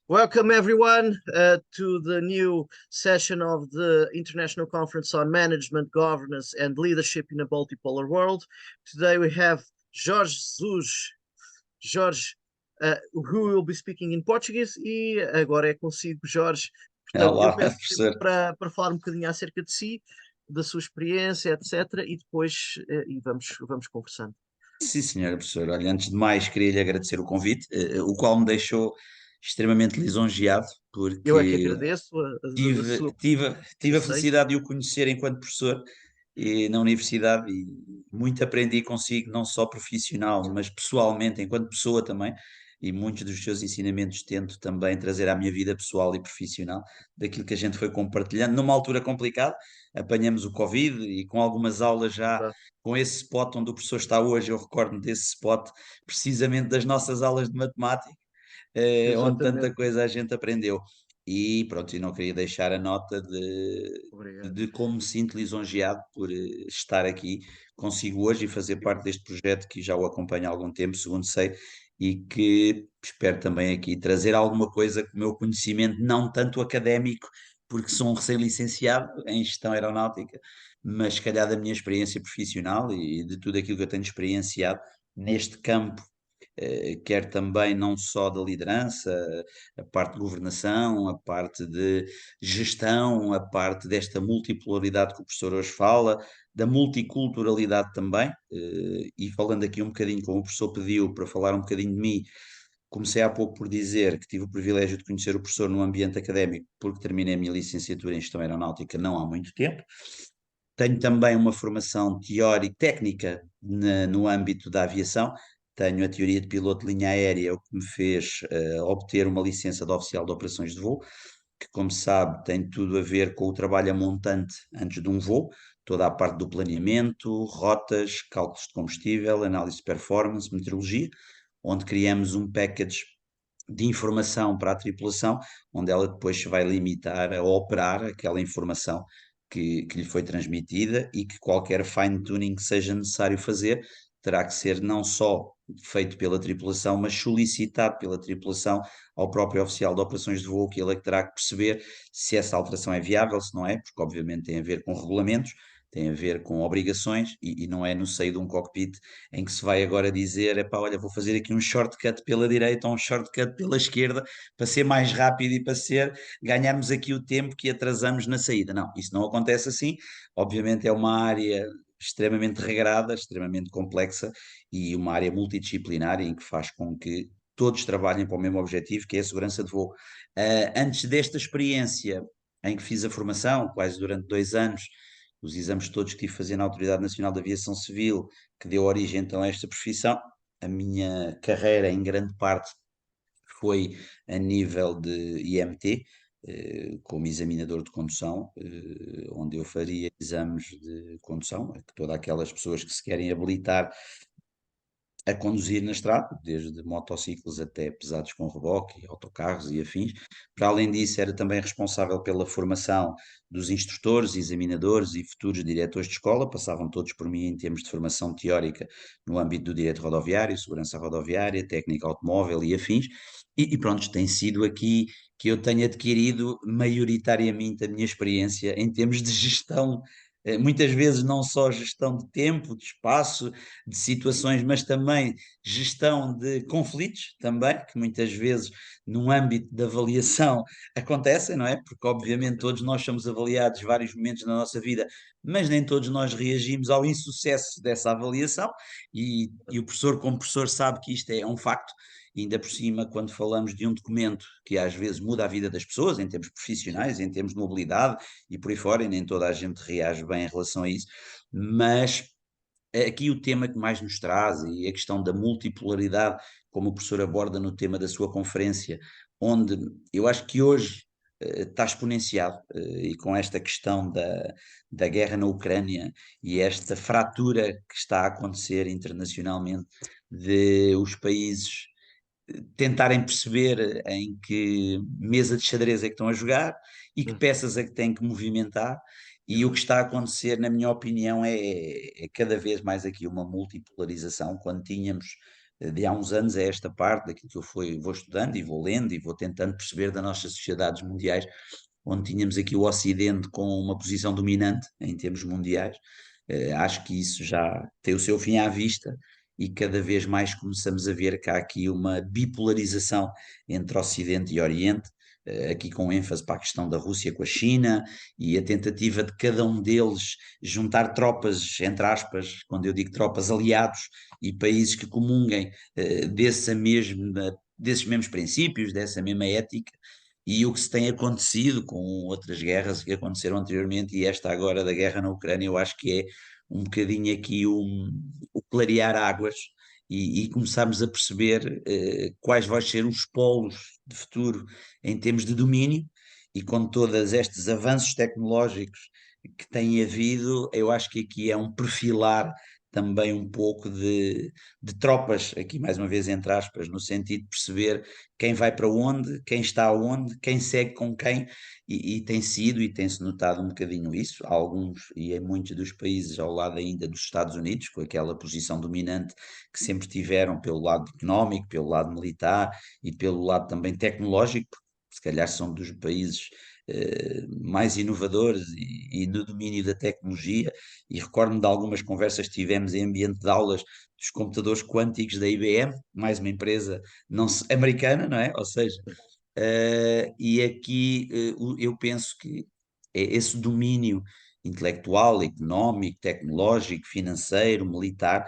Welcome, everyone, to the new session of the International Conference on Management, Governance, and Leadership in a Multipolar World. Today we have Jorge Jesus, Jorge, who will be speaking in Portuguese, e agora é consigo, Jorge. Portanto, eu Olá, peço professor. para falar um bocadinho acerca de si, da sua experiência, etc., e depois vamos conversando. Sim, senhora professor. Olha, antes de mais, queria lhe agradecer o convite, o qual me deixou extremamente lisonjeado, Eu é que porque agradeço a tive, sua tive, tive a aceito. felicidade de o conhecer enquanto professor na universidade e muito aprendi consigo, não só profissional, mas pessoalmente, enquanto pessoa também. E muitos dos seus ensinamentos tento também trazer à minha vida pessoal e profissional, daquilo que a gente foi compartilhando. Numa altura complicada, apanhamos o Covid e com algumas aulas já Verdade. com esse spot onde o professor está hoje, eu recordo desse spot precisamente das nossas aulas de matemática, onde tanta Exatamente. coisa a gente aprendeu. E pronto, e não queria deixar a nota Obrigado. de como me sinto lisonjeado por estar aqui consigo hoje e fazer parte deste projeto que já o acompanho há algum tempo, segundo sei, e que espero também aqui trazer alguma coisa com o meu conhecimento, não tanto académico, porque sou um recém-licenciado em gestão aeronáutica, mas se calhar da minha experiência profissional e de tudo aquilo que eu tenho experienciado neste campo, quer também não só da liderança, a parte de governação, a parte de gestão, a parte desta multipolaridade que o professor hoje fala, da multiculturalidade também, e falando aqui um bocadinho, como o professor pediu para falar um bocadinho de mim, comecei há pouco por dizer que tive o privilégio de conhecer o professor no ambiente académico, porque terminei a minha licenciatura em Gestão Aeronáutica não há muito tempo. Tenho também uma formação teórica, técnica no âmbito da aviação. Tenho a teoria de piloto de linha aérea, o que me fez obter uma licença de oficial de operações de voo, que, como sabe, tem tudo a ver com o trabalho a montante antes de um voo, toda a parte do planeamento, rotas, cálculos de combustível, análise de performance, meteorologia, onde criamos um package de informação para a tripulação, onde ela depois se vai limitar a operar aquela informação que lhe foi transmitida e que qualquer fine-tuning que seja necessário fazer terá que ser não só feito pela tripulação, mas solicitado pela tripulação ao próprio oficial de operações de voo, que ele é que terá que perceber se essa alteração é viável, se não é, porque obviamente tem a ver com regulamentos, tem a ver com obrigações e não é no seio de um cockpit em que se vai agora dizer, epá, olha, vou fazer aqui um shortcut pela direita ou um shortcut pela esquerda para ser mais rápido e para ganharmos aqui o tempo que atrasamos na saída. Não, isso não acontece assim. Obviamente é uma área extremamente regrada, extremamente complexa e uma área multidisciplinar em que faz com que todos trabalhem para o mesmo objetivo, que é a segurança de voo. Antes desta experiência em que fiz a formação, quase durante 2 anos, os exames todos que tive a fazer na Autoridade Nacional de Aviação Civil, que deu origem então a esta profissão, a minha carreira em grande parte foi a nível de IMT, como examinador de condução, onde eu faria exames de condução, que todas aquelas pessoas que se querem habilitar a conduzir na estrada, desde motociclos até pesados com reboque, autocarros e afins. Para além disso, era também responsável pela formação dos instrutores, examinadores e futuros diretores de escola, passavam todos por mim em termos de formação teórica no âmbito do direito rodoviário, segurança rodoviária, técnica automóvel e afins. E pronto, tem sido aqui que eu tenho adquirido maioritariamente a minha experiência em termos de gestão, muitas vezes não só gestão de tempo, de espaço, de situações, mas também gestão de conflitos também, que muitas vezes num âmbito de avaliação acontecem, não é? Porque obviamente todos nós somos avaliados vários momentos na nossa vida, mas nem todos nós reagimos ao insucesso dessa avaliação e o professor como professor sabe que isto é um facto, e ainda por cima quando falamos de um documento que às vezes muda a vida das pessoas em termos Sim. profissionais, em termos de mobilidade e por aí fora, e nem toda a gente reage bem em relação a isso, mas aqui o tema que mais nos traz e a questão da multipolaridade, como o professor aborda no tema da sua conferência, onde eu acho que hoje está exponenciado e com esta questão da guerra na Ucrânia e esta fratura que está a acontecer internacionalmente de os países tentarem perceber em que mesa de xadrez é que estão a jogar e que Uhum. peças é que têm que movimentar. E o que Exato. está a acontecer, na minha opinião, é cada vez mais aqui uma multipolarização. Quando tínhamos de há uns anos a esta parte, daquilo que vou estudando e vou lendo e vou tentando perceber das nossas sociedades mundiais, onde tínhamos aqui o Ocidente com uma posição dominante em termos mundiais. Acho que isso já tem o seu fim à vista e cada vez mais começamos a ver que há aqui uma bipolarização entre Ocidente e Oriente, aqui com ênfase para a questão da Rússia com a China e a tentativa de cada um deles juntar tropas, entre aspas, quando eu digo tropas, aliados e países que comunguem desses mesmos princípios, dessa mesma ética, e o que se tem acontecido com outras guerras que aconteceram anteriormente, e esta agora da guerra na Ucrânia, eu acho que é um bocadinho aqui o clarear águas e começarmos a perceber quais vão ser os polos de futuro em termos de domínio, e com todos estes avanços tecnológicos que têm havido, eu acho que aqui é um perfilar também um pouco de tropas, aqui mais uma vez entre aspas, no sentido de perceber quem vai para onde, quem está onde, quem segue com quem, e tem sido e tem-se notado um bocadinho isso, há alguns e em muitos dos países ao lado ainda dos Estados Unidos, com aquela posição dominante que sempre tiveram pelo lado económico, pelo lado militar e pelo lado também tecnológico, porque se calhar são dos países mais inovadores e no domínio da tecnologia, e recordo-me de algumas conversas que tivemos em ambiente de aulas dos computadores quânticos da IBM, mais uma empresa americana, não é? Ou seja, e aqui eu penso que esse domínio intelectual, económico, tecnológico, financeiro, militar,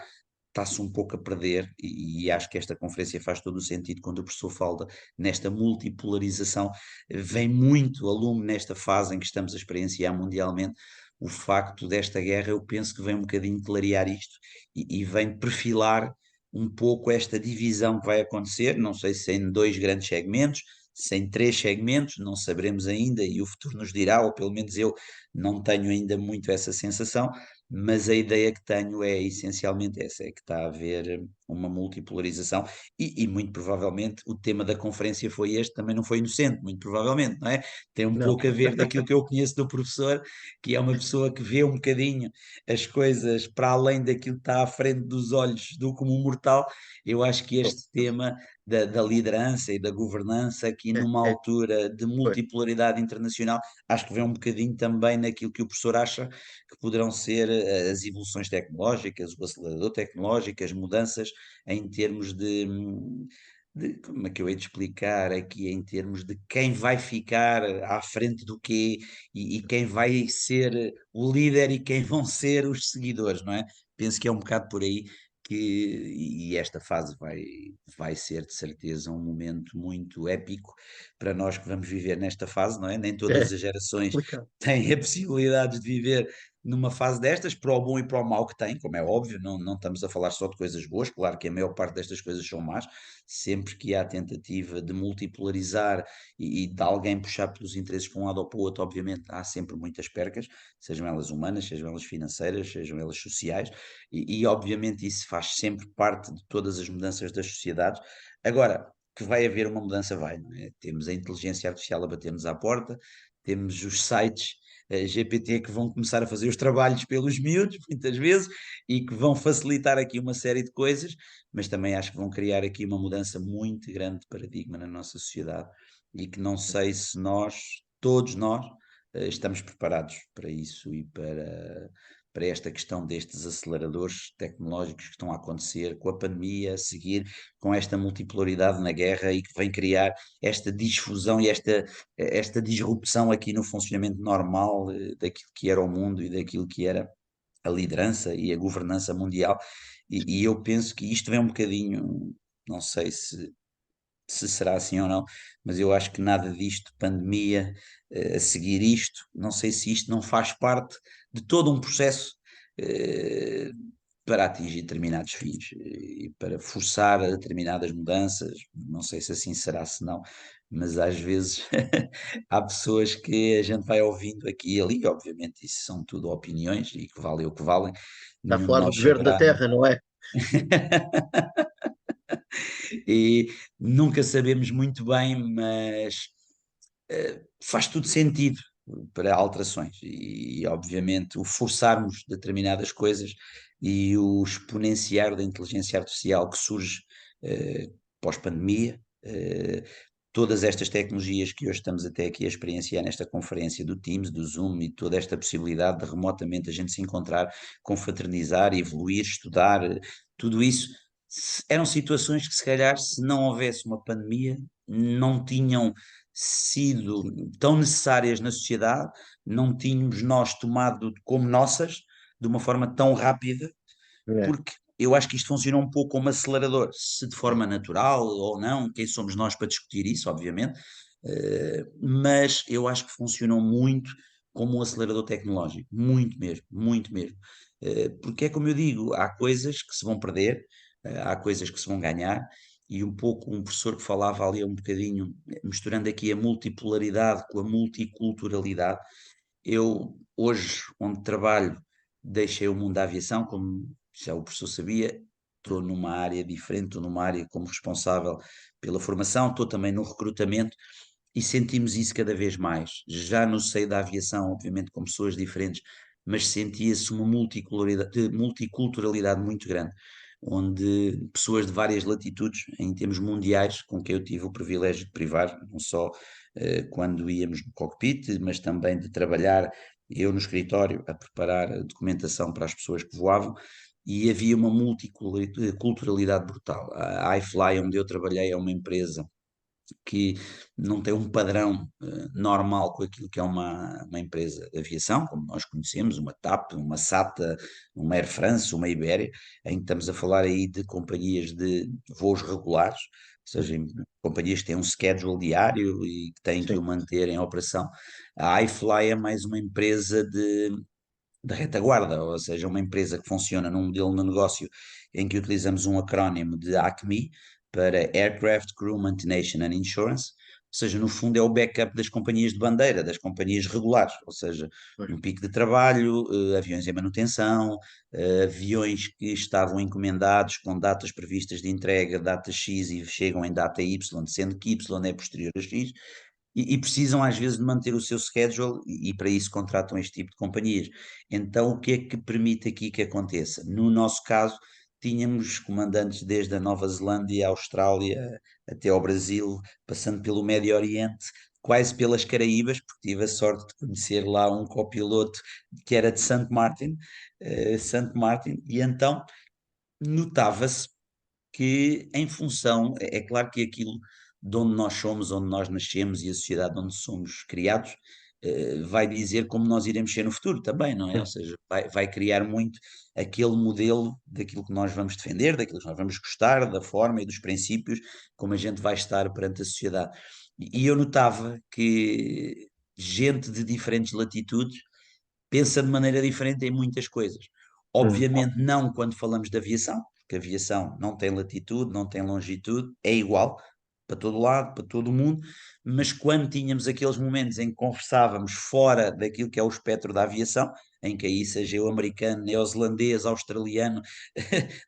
está-se um pouco a perder, e acho que esta conferência faz todo o sentido quando o professor fala nesta multipolarização. Vem muito a lume nesta fase em que estamos a experienciar mundialmente o facto desta guerra. Eu penso que vem um bocadinho clarear isto e vem perfilar um pouco esta divisão que vai acontecer, não sei se em dois grandes segmentos, se em três segmentos, não saberemos ainda e o futuro nos dirá, ou pelo menos eu não tenho ainda muito essa sensação, mas a ideia que tenho é essencialmente essa, é que está a haver uma multipolarização e muito provavelmente o tema da conferência foi este, também não foi inocente, muito provavelmente, não é? Tem um Não. pouco a ver daquilo que eu conheço do professor, que é uma pessoa que vê um bocadinho as coisas para além daquilo que está à frente dos olhos do comum mortal. Eu acho que este tema da liderança e da governança aqui É, numa é, altura de foi. multipolaridade internacional, acho que vem um bocadinho também naquilo que o professor acha que poderão ser as evoluções tecnológicas, o acelerador tecnológico, as mudanças em termos como é que eu hei de explicar aqui, em termos de quem vai ficar à frente do quê e quem vai ser o líder e quem vão ser os seguidores, não é? Penso que é um bocado por aí e esta fase vai ser de certeza um momento muito épico para nós que vamos viver nesta fase, não é? Nem todas É as gerações complicado. têm a possibilidade de viver numa fase destas, para o bom e para o mau que tem, como é óbvio, não estamos a falar só de coisas boas, claro que a maior parte destas coisas são más, sempre que há tentativa de multipolarizar e de alguém puxar pelos interesses para um lado ou para o outro, obviamente há sempre muitas percas, sejam elas humanas, sejam elas financeiras, sejam elas sociais, e obviamente isso faz sempre parte de todas as mudanças das sociedades. Agora, que vai haver uma mudança, vai, não é? Temos a inteligência artificial a bater-nos à porta, temos os sites GPT que vão começar a fazer os trabalhos pelos miúdos, muitas vezes, e que vão facilitar aqui uma série de coisas, mas também acho que vão criar aqui uma mudança muito grande de paradigma na nossa sociedade e que não sei se nós, todos nós, estamos preparados para isso e para esta questão destes aceleradores tecnológicos que estão a acontecer com a pandemia, a seguir com esta multipolaridade na guerra e que vem criar esta difusão e esta disrupção aqui no funcionamento normal daquilo que era o mundo e daquilo que era a liderança e a governança mundial. E eu penso que isto vem um bocadinho, não sei se será assim ou não, mas eu acho que nada disto, pandemia, a seguir isto, não sei se isto não faz parte de todo um processo eh, para atingir determinados fins e para forçar a determinadas mudanças, não sei se assim será, se não, mas às vezes há pessoas que a gente vai ouvindo aqui e ali, obviamente isso são tudo opiniões e que valem o que valem, Está a nenhum de falar do nós governo da saberá. Terra, não é? E nunca sabemos muito bem, mas faz tudo sentido para alterações e, obviamente, o forçarmos determinadas coisas e o exponenciar da inteligência artificial que surge pós-pandemia. Todas estas tecnologias que hoje estamos até aqui a experienciar nesta conferência do Teams, do Zoom e toda esta possibilidade de remotamente a gente se encontrar, confraternizar, evoluir, estudar, tudo isso eram situações que se calhar se não houvesse uma pandemia não tinham sido tão necessárias na sociedade, não tínhamos nós tomado como nossas de uma forma tão rápida, É, porque eu acho que isto funciona um pouco como acelerador, se de forma natural ou não, quem somos nós para discutir isso, obviamente, mas eu acho que funcionou muito como um acelerador tecnológico, muito mesmo, muito mesmo. Porque é como eu digo, há coisas que se vão perder, há coisas que se vão ganhar, e um pouco um professor que falava ali um bocadinho, misturando aqui a multipolaridade com a multiculturalidade. Eu, hoje, onde trabalho, deixei o mundo da aviação, como já o professor sabia, estou numa área diferente, estou numa área como responsável pela formação, estou também no recrutamento e sentimos isso cada vez mais. Já no seio da aviação, obviamente, com pessoas diferentes, mas sentia-se uma multiculturalidade muito grande, onde pessoas de várias latitudes, em termos mundiais, com quem eu tive o privilégio de privar, não só quando íamos no cockpit, mas também de trabalhar eu no escritório a preparar a documentação para as pessoas que voavam, e havia uma multiculturalidade brutal. A iFly, onde eu trabalhei, é uma empresa que não tem um padrão normal com aquilo que é uma empresa de aviação, como nós conhecemos, uma TAP, uma SATA, uma Air France, uma Iberia, em que estamos a falar aí de companhias de voos regulares, ou seja, companhias que têm um schedule diário e que têm que sim, o manter em operação. A iFly é mais uma empresa de retaguarda, ou seja, uma empresa que funciona num modelo de negócio em que utilizamos um acrónimo de ACME para Aircraft Crew Maintenance and Insurance, ou seja, no fundo é o backup das companhias de bandeira, das companhias regulares, ou seja, pois, um pico de trabalho, aviões em manutenção, aviões que estavam encomendados com datas previstas de entrega, data X e chegam em data Y, sendo que Y é posterior a X, e precisam às vezes de manter o seu schedule e para isso contratam este tipo de companhias. Então, o que é que permite aqui que aconteça? No nosso caso, tínhamos comandantes desde a Nova Zelândia, a Austrália, até ao Brasil, passando pelo Médio Oriente, quase pelas Caraíbas, porque tive a sorte de conhecer lá um copiloto que era de Saint Martin, e então notava-se que em função, é claro que aquilo de onde nós somos, onde nós nascemos e a sociedade onde somos criados, vai dizer como nós iremos ser no futuro também, não é? Ou sim, seja, vai criar muito aquele modelo daquilo que nós vamos defender, daquilo que nós vamos gostar, da forma e dos princípios, como a gente vai estar perante a sociedade. E eu notava que gente de diferentes latitudes pensa de maneira diferente em muitas coisas. hum, Obviamente, não quando falamos de aviação, porque a aviação não tem latitude, não tem longitude, é igual para todo lado, para todo o mundo, mas quando tínhamos aqueles momentos em que conversávamos fora daquilo que é o espectro da aviação, em que aí seja eu americano, neozelandês, australiano,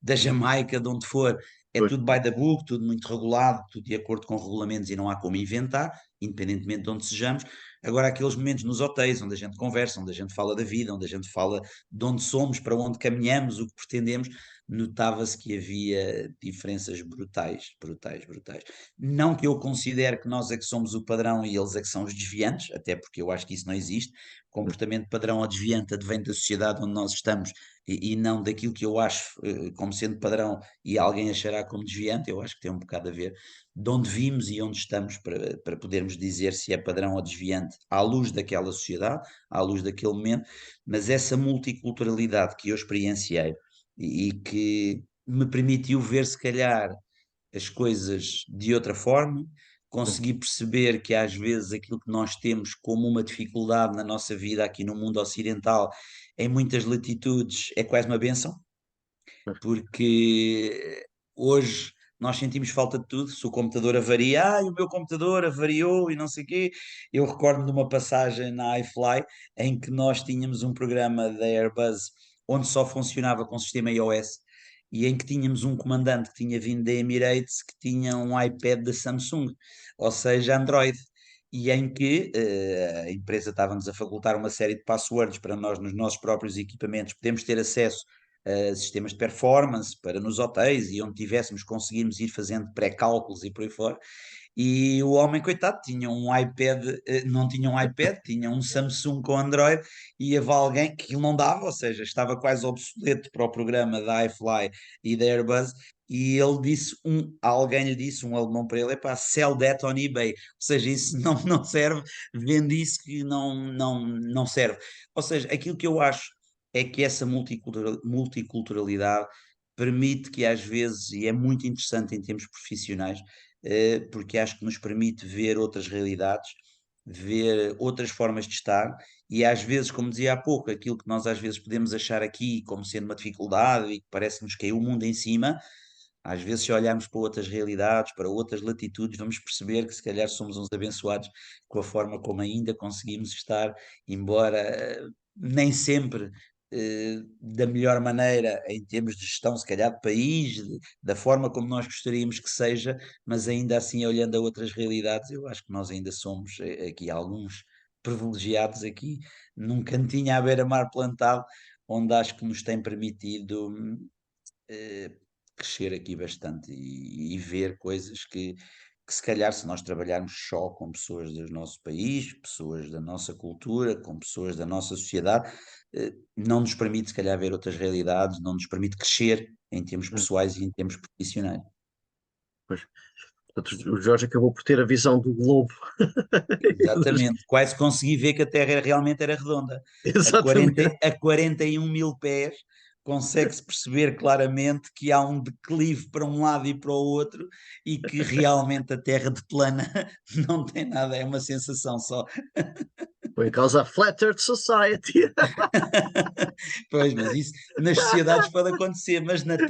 da Jamaica, de onde for, é pois, tudo by the book, tudo muito regulado, tudo de acordo com regulamentos e não há como inventar, independentemente de onde sejamos. Agora, aqueles momentos nos hotéis, onde a gente conversa, onde a gente fala da vida, onde a gente fala de onde somos, para onde caminhamos, o que pretendemos, notava-se que havia diferenças brutais, brutais, brutais. Não que eu considere que nós é que somos o padrão e eles é que são os desviantes, até porque eu acho que isso não existe. Comportamento padrão ou desviante advém da sociedade onde nós estamos e não daquilo que eu acho como sendo padrão e alguém achará como desviante. Eu acho que tem um bocado a ver de onde vimos e onde estamos para podermos dizer se é padrão ou desviante à luz daquela sociedade, à luz daquele momento, mas essa multiculturalidade que eu experienciei e que me permitiu ver se calhar as coisas de outra forma, sim, consegui perceber que às vezes aquilo que nós temos como uma dificuldade na nossa vida aqui no mundo ocidental, em muitas latitudes, é quase uma benção, pois, porque hoje nós sentimos falta de tudo. Se o computador avaria, o meu computador avariou e não sei o quê. Eu recordo de uma passagem na iFly em que nós tínhamos um programa da Airbus onde só funcionava com o sistema iOS e em que tínhamos um comandante que tinha vindo da Emirates que tinha um iPad da Samsung, ou seja, Android. E em que a empresa estava-nos a facultar uma série de passwords para nós, nos nossos próprios equipamentos, podemos ter acesso sistemas de performance para nos hotéis e onde tivéssemos, conseguirmos ir fazendo pré-cálculos e por aí fora. E o homem, coitado, tinha um iPad, não tinha um iPad, tinha um Samsung com Android, e havia alguém que ele não dava, ou seja, estava quase obsoleto para o programa da iFly e da Airbus, e ele disse, alguém lhe disse, um alemão para ele, epá, sell that on eBay, ou seja, isso não serve, vende isso que não serve. Ou seja, aquilo que eu acho é que essa multiculturalidade permite que às vezes, e é muito interessante em termos profissionais, porque acho que nos permite ver outras realidades, ver outras formas de estar, e às vezes, como dizia há pouco, aquilo que nós às vezes podemos achar aqui como sendo uma dificuldade e que parece-nos cair o mundo em cima, às vezes, se olharmos para outras realidades, para outras latitudes, vamos perceber que se calhar somos uns abençoados com a forma como ainda conseguimos estar, embora nem sempre da melhor maneira em termos de gestão, se calhar de país, da forma como nós gostaríamos que seja, mas ainda assim, olhando a outras realidades, eu acho que nós ainda somos aqui alguns privilegiados aqui num cantinho à beira-mar plantado, onde acho que nos tem permitido eh, crescer aqui bastante e ver coisas que se calhar se nós trabalharmos só com pessoas do nosso país, pessoas da nossa cultura, com pessoas da nossa sociedade, não nos permite se calhar ver outras realidades, não nos permite crescer em termos Hum, pessoais e em termos profissionais. pois. Portanto, o Jorge acabou por ter a visão do globo. Exatamente, quase consegui ver que a Terra realmente era redonda. Exatamente. A 41 mil pés, consegue-se perceber claramente que há um declive para um lado e para o outro e que realmente a Terra de plana não tem nada, é uma sensação só. Foi em causa a Flat Earth Society. Pois, mas isso nas sociedades pode acontecer, mas na Não,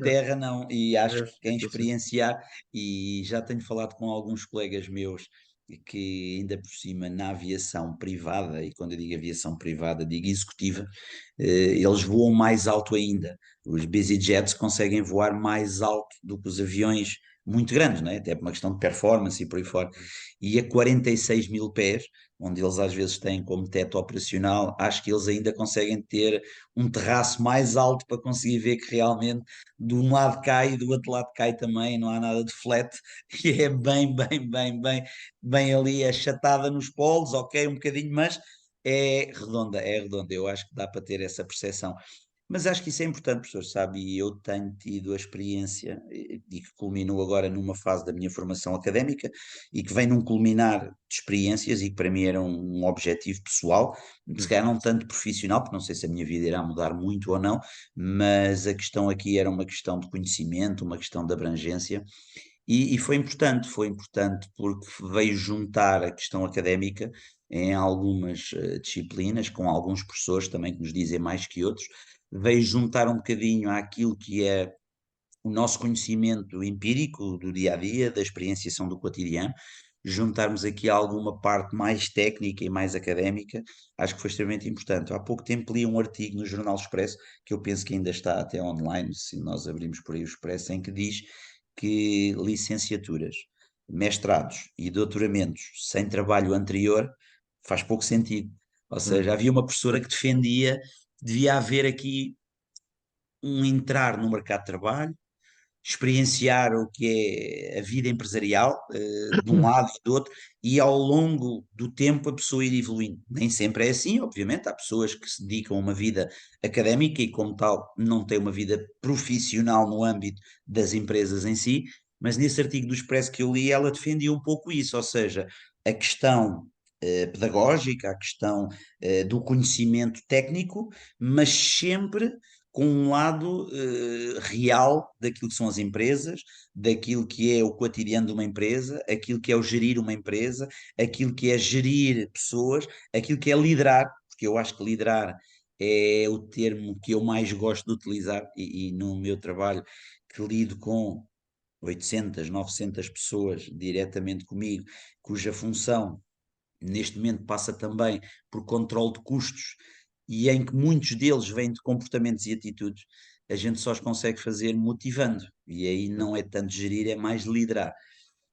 Terra não. E acho é, que quem eu sei. experienciar, e já tenho falado com alguns colegas meus que ainda por cima na aviação privada, e quando eu digo aviação privada, digo executiva, eles voam mais alto ainda. Os busy jets conseguem voar mais alto do que os aviões muito grandes, não é? Até por uma questão de performance e por aí fora. E a 46 mil pés, onde eles às vezes têm como teto operacional, acho que eles ainda conseguem ter um terraço mais alto para conseguir ver que realmente de um lado cai e do outro lado cai também, não há nada de flat, e é bem ali achatada nos polos, ok, um bocadinho, mas é redonda, eu acho que dá para ter essa percepção. Mas acho que isso é importante, professor, sabe? E eu tenho tido a experiência, e que culminou agora numa fase da minha formação académica, e que vem num culminar de experiências, e que para mim era um objetivo pessoal, se Hum, calhar não tanto profissional, porque não sei se a minha vida irá mudar muito ou não, mas a questão aqui era uma questão de conhecimento, uma questão de abrangência, e foi importante porque veio juntar a questão académica em algumas disciplinas, com alguns professores também que nos dizem mais que outros, veio juntar um bocadinho àquilo que é o nosso conhecimento empírico do dia a dia, da experienciação do cotidiano, juntarmos aqui alguma parte mais técnica e mais académica, acho que foi extremamente importante. Há pouco tempo li um artigo no Jornal Expresso, que eu penso que ainda está até online, se nós abrimos por aí o Expresso, em que diz que licenciaturas, mestrados e doutoramentos sem trabalho anterior faz pouco sentido. Ou hum. seja, havia uma professora que defendia que devia haver aqui um entrar no mercado de trabalho, experienciar o que é a vida empresarial, de um lado e do outro, e ao longo do tempo a pessoa ir evoluindo. Nem sempre é assim, obviamente, há pessoas que se dedicam a uma vida académica e, como tal, não têm uma vida profissional no âmbito das empresas em si, mas nesse artigo do Expresso que eu li, ela defendia um pouco isso, ou seja, a questão pedagógica, a questão do conhecimento técnico, mas sempre com um lado real daquilo que são as empresas, daquilo que é o cotidiano de uma empresa, aquilo que é o gerir uma empresa, aquilo que é gerir pessoas, aquilo que é liderar, porque eu acho que liderar é o termo que eu mais gosto de utilizar e no meu trabalho que lido com 800, 900 pessoas diretamente comigo, cuja função neste momento passa também por controle de custos e em que muitos deles vêm de comportamentos e atitudes, a gente só os consegue fazer motivando. E aí não é tanto gerir, é mais liderar.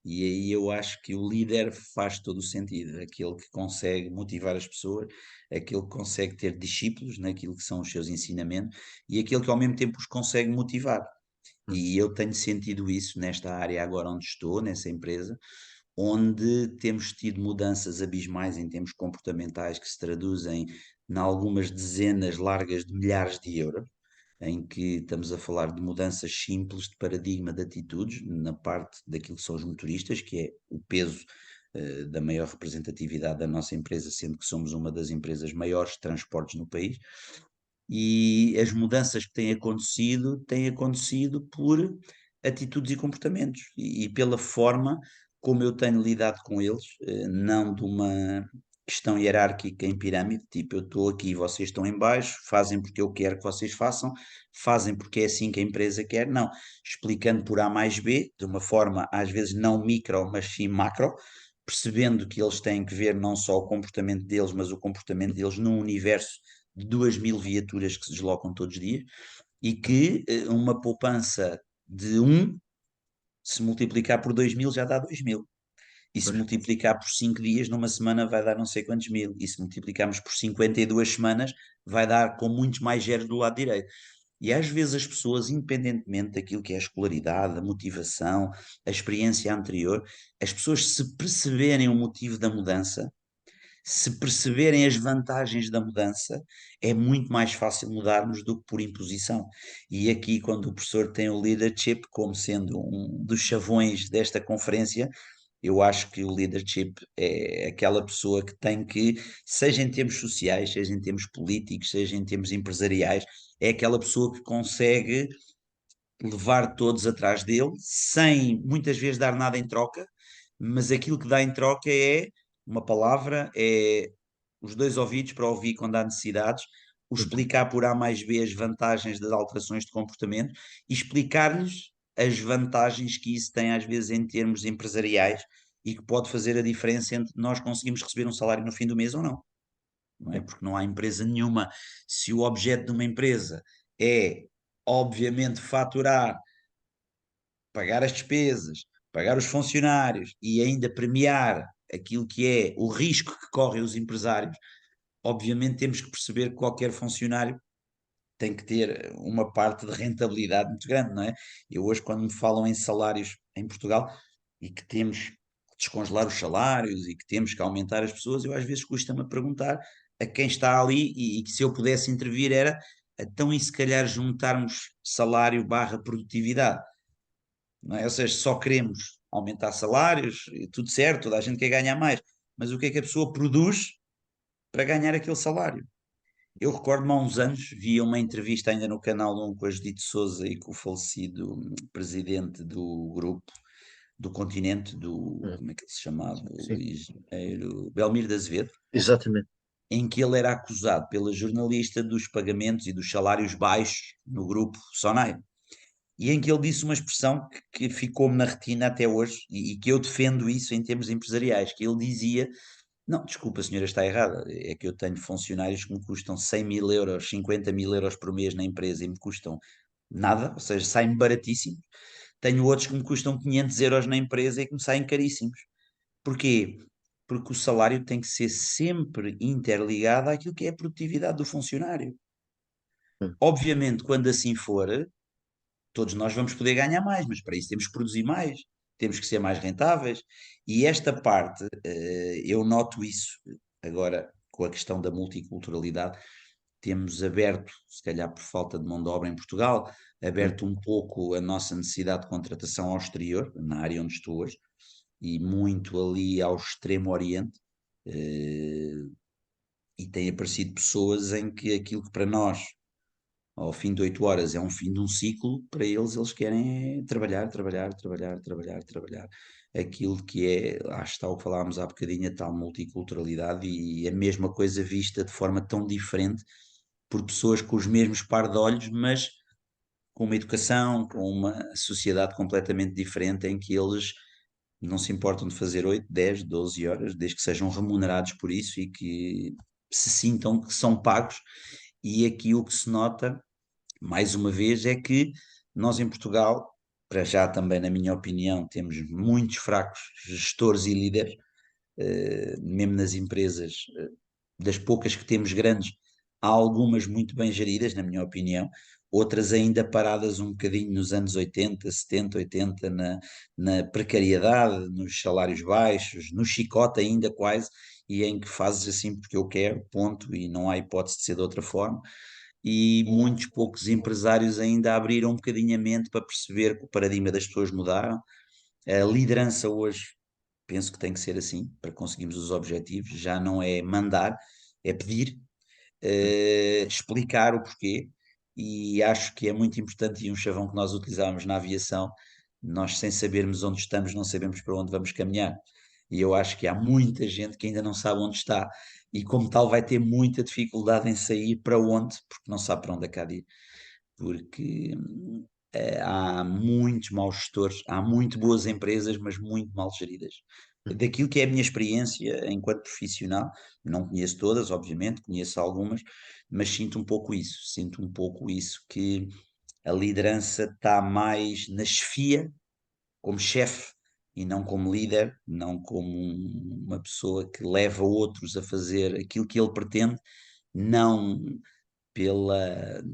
E aí eu acho que o líder faz todo o sentido, aquele que consegue motivar as pessoas, aquele que consegue ter discípulos naquilo que são os seus ensinamentos e aquele que ao mesmo tempo os consegue motivar. Hum. E eu tenho sentido isso nesta área agora onde estou, nessa empresa, onde temos tido mudanças abismais em termos comportamentais que se traduzem em algumas dezenas largas de milhares de euros, em que estamos a falar de mudanças simples de paradigma de atitudes na parte daquilo que são os motoristas, que é o peso da maior representatividade da nossa empresa, sendo que somos uma das empresas maiores de transportes no país. E as mudanças que têm acontecido por atitudes e comportamentos e pela forma como eu tenho lidado com eles, não de uma questão hierárquica em pirâmide, tipo eu estou aqui, vocês estão em baixo, fazem porque eu quero que vocês façam, fazem porque é assim que a empresa quer, não, explicando por A mais B, de uma forma às vezes não micro, mas sim macro, percebendo que eles têm que ver não só o comportamento deles, mas o comportamento deles num universo de 2.000 viaturas que se deslocam todos os dias e que uma poupança de 1 se multiplicar por 2.000 já dá 2.000. E se Pois. multiplicar por 5 dias numa semana vai dar não sei quantos mil. E se multiplicarmos por 52 semanas vai dar com muitos mais zeros do lado direito. E às vezes as pessoas, independentemente daquilo que é a escolaridade, a motivação, a experiência anterior, as pessoas se perceberem o motivo da mudança, se perceberem as vantagens da mudança, é muito mais fácil mudarmos do que por imposição. E aqui, quando o professor tem o leadership como sendo um dos chavões desta conferência, eu acho que o leadership é aquela pessoa que tem que, seja em termos sociais, seja em termos políticos, seja em termos empresariais, é aquela pessoa que consegue levar todos atrás dele, sem muitas vezes dar nada em troca, mas aquilo que dá em troca é uma palavra, é os dois ouvidos para ouvir quando há necessidades, o Uhum. explicar por A mais B as vantagens das alterações de comportamento e explicar-lhes as vantagens que isso tem às vezes em termos empresariais e que pode fazer a diferença entre nós conseguimos receber um salário no fim do mês ou não. Não é? Sim. Porque não há empresa nenhuma. Se o objeto de uma empresa é, obviamente, faturar, pagar as despesas, pagar os funcionários e ainda premiar aquilo que é o risco que correm os empresários, obviamente temos que perceber que qualquer funcionário tem que ter uma parte de rentabilidade muito grande, não é? Eu hoje, quando me falam em salários em Portugal e que temos que descongelar os salários e que temos que aumentar as pessoas, eu às vezes custa-me a perguntar a quem está ali e que se eu pudesse intervir era, então e se calhar juntarmos salário barra produtividade, não é? Ou seja, só queremos aumentar salários, e tudo certo, toda a gente quer ganhar mais, mas o que é que a pessoa produz para ganhar aquele salário? Eu recordo-me há uns anos, via uma entrevista ainda no canal 1 com a Judite Souza e com o falecido presidente do grupo do Continente, Uhum. como é que ele se chamava? Sim, Luís Belmiro de Azevedo, exatamente. em que ele era acusado pela jornalista dos pagamentos e dos salários baixos no grupo Sonai. E em que ele disse uma expressão que ficou-me na retina até hoje e que eu defendo isso em termos empresariais, que ele dizia não, desculpa, a senhora está errada. É que eu tenho funcionários que me custam 100.000 euros, 50.000 euros por mês na empresa e me custam nada, ou seja, saem baratíssimos. Tenho outros que me custam 500 euros na empresa e que me saem caríssimos. Porquê? Porque o salário tem que ser sempre interligado àquilo que é a produtividade do funcionário. Hum. Obviamente, quando assim for, todos nós vamos poder ganhar mais, mas para isso temos que produzir mais, temos que ser mais rentáveis. E esta parte, eu noto isso agora com a questão da multiculturalidade. Temos aberto, se calhar por falta de mão de obra em Portugal, Hum. aberto um pouco a nossa necessidade de contratação ao exterior, na área onde estou hoje, e muito ali ao Extremo Oriente. eh, e tem aparecido pessoas em que aquilo que para nós ao fim de 8 horas é um fim de um ciclo, para eles, eles querem é trabalhar, trabalhar, trabalhar, trabalhar, trabalhar. Aquilo que é, lá está o que falámos há bocadinho, a tal multiculturalidade e a mesma coisa vista de forma tão diferente por pessoas com os mesmos par de olhos, mas com uma educação, com uma sociedade completamente diferente em que eles não se importam de fazer 8, 10, 12 horas, desde que sejam remunerados por isso e que se sintam que são pagos. E aqui o que se nota mais uma vez, é que nós em Portugal para já também, na minha opinião, temos muitos fracos gestores e líderes, mesmo nas empresas, das poucas que temos grandes, há algumas muito bem geridas, na minha opinião, outras ainda paradas um bocadinho nos anos 80, 70, 80, na precariedade, nos salários baixos, no chicote ainda quase, e em que fazes assim porque eu quero, ponto, e não há hipótese de ser de outra forma. E muitos poucos empresários ainda abriram um bocadinho a mente para perceber que o paradigma das pessoas mudaram. A liderança hoje penso que tem que ser assim para conseguirmos os objetivos, já não é mandar, é pedir, explicar o porquê, e acho que é muito importante, e um chavão que nós utilizávamos na aviação, nós sem sabermos onde estamos, não sabemos para onde vamos caminhar. E eu acho que há muita gente que ainda não sabe onde está, e como tal vai ter muita dificuldade em sair para onde, porque não sabe para onde é que há de ir. Porque há muitos maus gestores, há muito boas empresas, mas muito mal geridas. Daquilo que é a minha experiência enquanto profissional, não conheço todas, obviamente, conheço algumas, mas sinto um pouco isso, que a liderança está mais na chefia, como chefe, e não como líder, não como uma pessoa que leva outros a fazer aquilo que ele pretende, não pela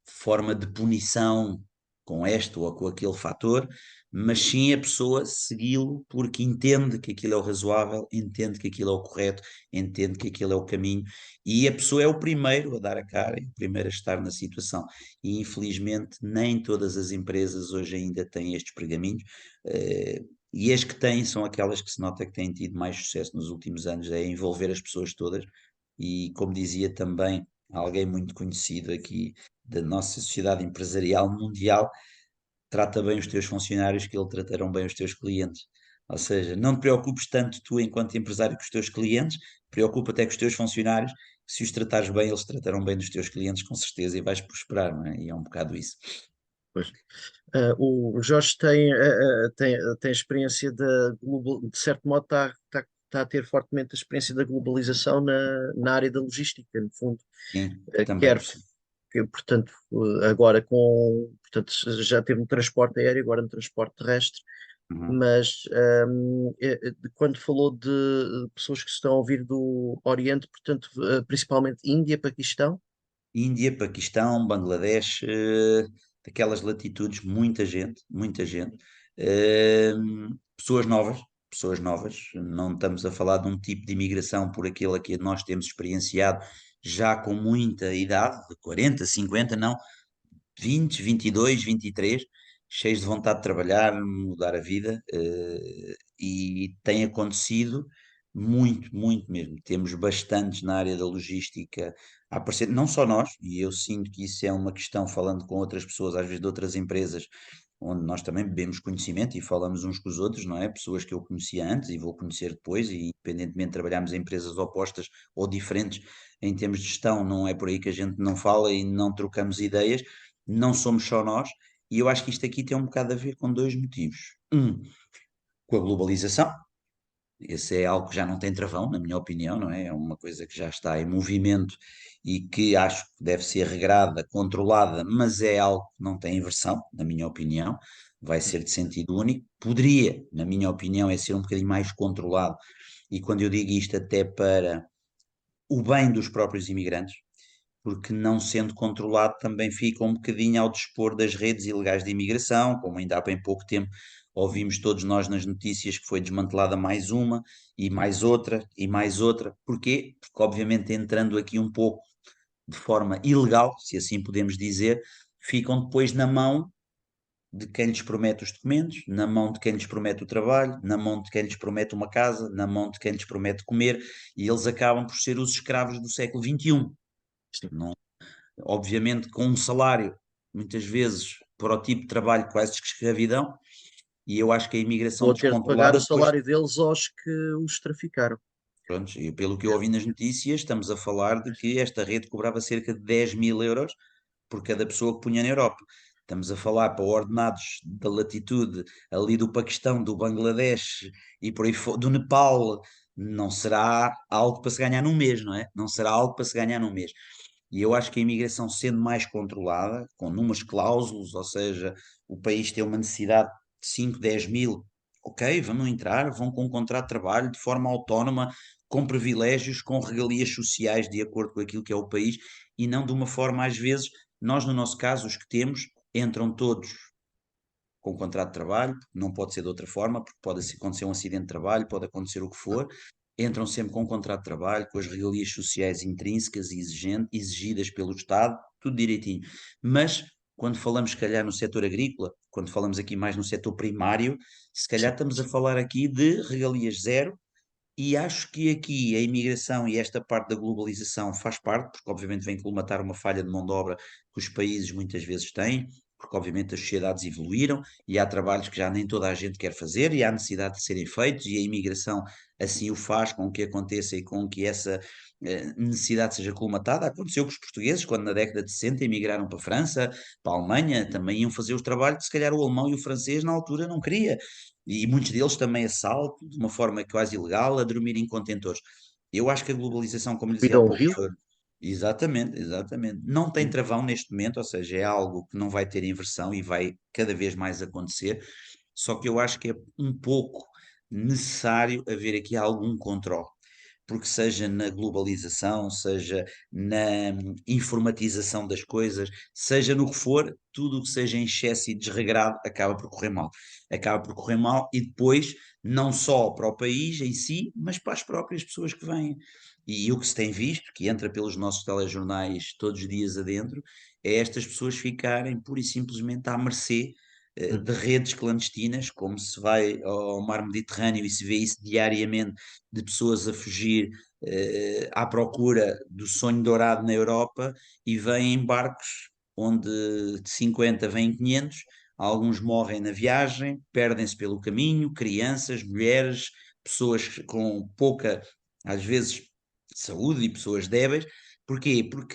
forma de punição com este ou com aquele fator, mas sim a pessoa segui-lo porque entende que aquilo é o razoável, entende que aquilo é o correto, entende que aquilo é o caminho, e a pessoa é o primeiro a dar a cara, é o primeiro a estar na situação. E infelizmente nem todas as empresas hoje ainda têm estes pergaminhos, e as que têm são aquelas que se nota que têm tido mais sucesso nos últimos anos, é envolver as pessoas todas, e como dizia também alguém muito conhecido aqui da nossa sociedade empresarial mundial, trata bem os teus funcionários que eles tratarão bem os teus clientes. Ou seja, não te preocupes tanto tu enquanto empresário com os teus clientes, preocupa-te é com os teus funcionários, que se os tratares bem, eles tratarão bem dos teus clientes com certeza e vais prosperar, não é? E é um bocado isso. Pois. O Jorge tem experiência de certo modo, está a ter fortemente a experiência da globalização na área da logística, no fundo. Sim, também Quer por si. que, portanto, agora portanto, já teve no transporte aéreo, agora no transporte terrestre, Uhum. mas quando falou de pessoas que estão a vir do Oriente, portanto, principalmente Índia, Paquistão. Índia, Paquistão, Bangladesh, daquelas latitudes, muita gente. Eh, pessoas novas, não estamos a falar de um tipo de imigração por aquele a que nós temos experienciado já com muita idade, de 40, 50, não, 20, 22, 23, cheios de vontade de trabalhar, mudar a vida, e tem acontecido muito mesmo. Temos bastantes na área da logística a aparecer, não só nós, e eu sinto que isso é uma questão, falando com outras pessoas, às vezes de outras empresas, onde nós também bebemos conhecimento e falamos uns com os outros, não é? Pessoas que eu conhecia antes e vou conhecer depois, e independentemente de trabalharmos em empresas opostas ou diferentes em termos de gestão, não é por aí que a gente não fala e não trocamos ideias, não somos só nós, e eu acho que isto aqui tem um bocado a ver com dois motivos. Um, com a globalização, esse é algo que já não tem travão, na minha opinião, não é? É uma coisa que já está em movimento e que acho que deve ser regrada, controlada, mas é algo que não tem inversão, na minha opinião, vai ser de sentido único. Poderia, na minha opinião, é ser um bocadinho mais controlado, e quando eu digo isto, até para o bem dos próprios imigrantes, porque não sendo controlado também fica um bocadinho ao dispor das redes ilegais de imigração, como ainda há bem pouco tempo ouvimos todos nós nas notícias que foi desmantelada mais uma, e mais outra, e mais outra. Porquê? Porque obviamente entrando aqui um pouco de forma ilegal, se assim podemos dizer, ficam depois na mão de quem lhes promete os documentos, na mão de quem lhes promete o trabalho, na mão de quem lhes promete uma casa, na mão de quem lhes promete comer, e eles acabam por ser os escravos do século XXI. Sim. Não, obviamente com um salário, muitas vezes, para o tipo de trabalho quase que escravidão, e eu acho que a imigração Ou a ter de pagar o descontrolada depois, salário deles aos que os traficaram. pronto, e pelo que eu ouvi nas notícias, estamos a falar de que esta rede cobrava cerca de 10.000 euros por cada pessoa que punha na Europa. Estamos a falar para ordenados da latitude ali do Paquistão, do Bangladesh e por aí do Nepal, não será algo para se ganhar num mês, não é? Não será algo para se ganhar num mês. E eu acho que a imigração sendo mais controlada, com números cláusulos, ou seja, o país tem uma necessidade de 5, 10 mil, ok, vão entrar, vão com um contrato de trabalho de forma autónoma, com privilégios, com regalias sociais de acordo com aquilo que é o país e não de uma forma, às vezes, nós no nosso caso, os que temos, entram todos com contrato de trabalho, não pode ser de outra forma, porque pode acontecer um acidente de trabalho, pode acontecer o que for, entram sempre com contrato de trabalho, com as regalias sociais intrínsecas e exigidas pelo Estado, tudo direitinho. Mas quando falamos, se calhar, no setor agrícola, quando falamos aqui mais no setor primário, se calhar Sim, estamos a falar aqui de regalias zero, e acho que aqui a imigração e esta parte da globalização faz parte, porque obviamente vem colmatar uma falha de mão de obra que os países muitas vezes têm, porque obviamente as sociedades evoluíram e há trabalhos que já nem toda a gente quer fazer e há necessidade de serem feitos e a imigração assim o faz com que aconteça e com que essa necessidade seja colmatada. Aconteceu com os portugueses quando na década de 60 emigraram para a França, para a Alemanha, também iam fazer os trabalhos que se calhar o alemão e o francês na altura não queria e muitos deles também a salto, de uma forma quase ilegal, a dormir em contentores. Eu acho que a globalização, como lhe dizia há viram pouco, vivo. exatamente, exatamente, não tem travão neste momento, ou seja, é algo que não vai ter inversão e vai cada vez mais acontecer, só que eu acho que é um pouco necessário haver aqui algum controle porque seja na globalização, seja na informatização das coisas, seja no que for, tudo o que seja em excesso e desregrado acaba por correr mal. Acaba por correr mal e depois, não só para o país em si, mas para as próprias pessoas que vêm. E o que se tem visto, que entra pelos nossos telejornais todos os dias adentro, é estas pessoas ficarem pura e simplesmente à mercê de redes clandestinas, como se vai ao mar Mediterrâneo e se vê isso diariamente de pessoas a fugir à procura do sonho dourado na Europa e vêm em barcos onde de 50 vêm 500, alguns morrem na viagem, perdem-se pelo caminho, crianças, mulheres, pessoas com pouca, às vezes, saúde e pessoas débeis. Porquê? Porque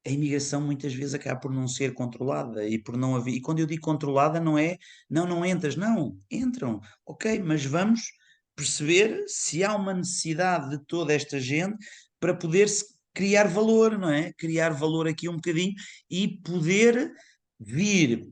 a imigração muitas vezes acaba por não ser controlada e por não haver. E quando eu digo controlada, não é não, não entras, não, entram, ok, mas vamos perceber se há uma necessidade de toda esta gente para poder-se criar valor, não é? Criar valor aqui um bocadinho e poder vir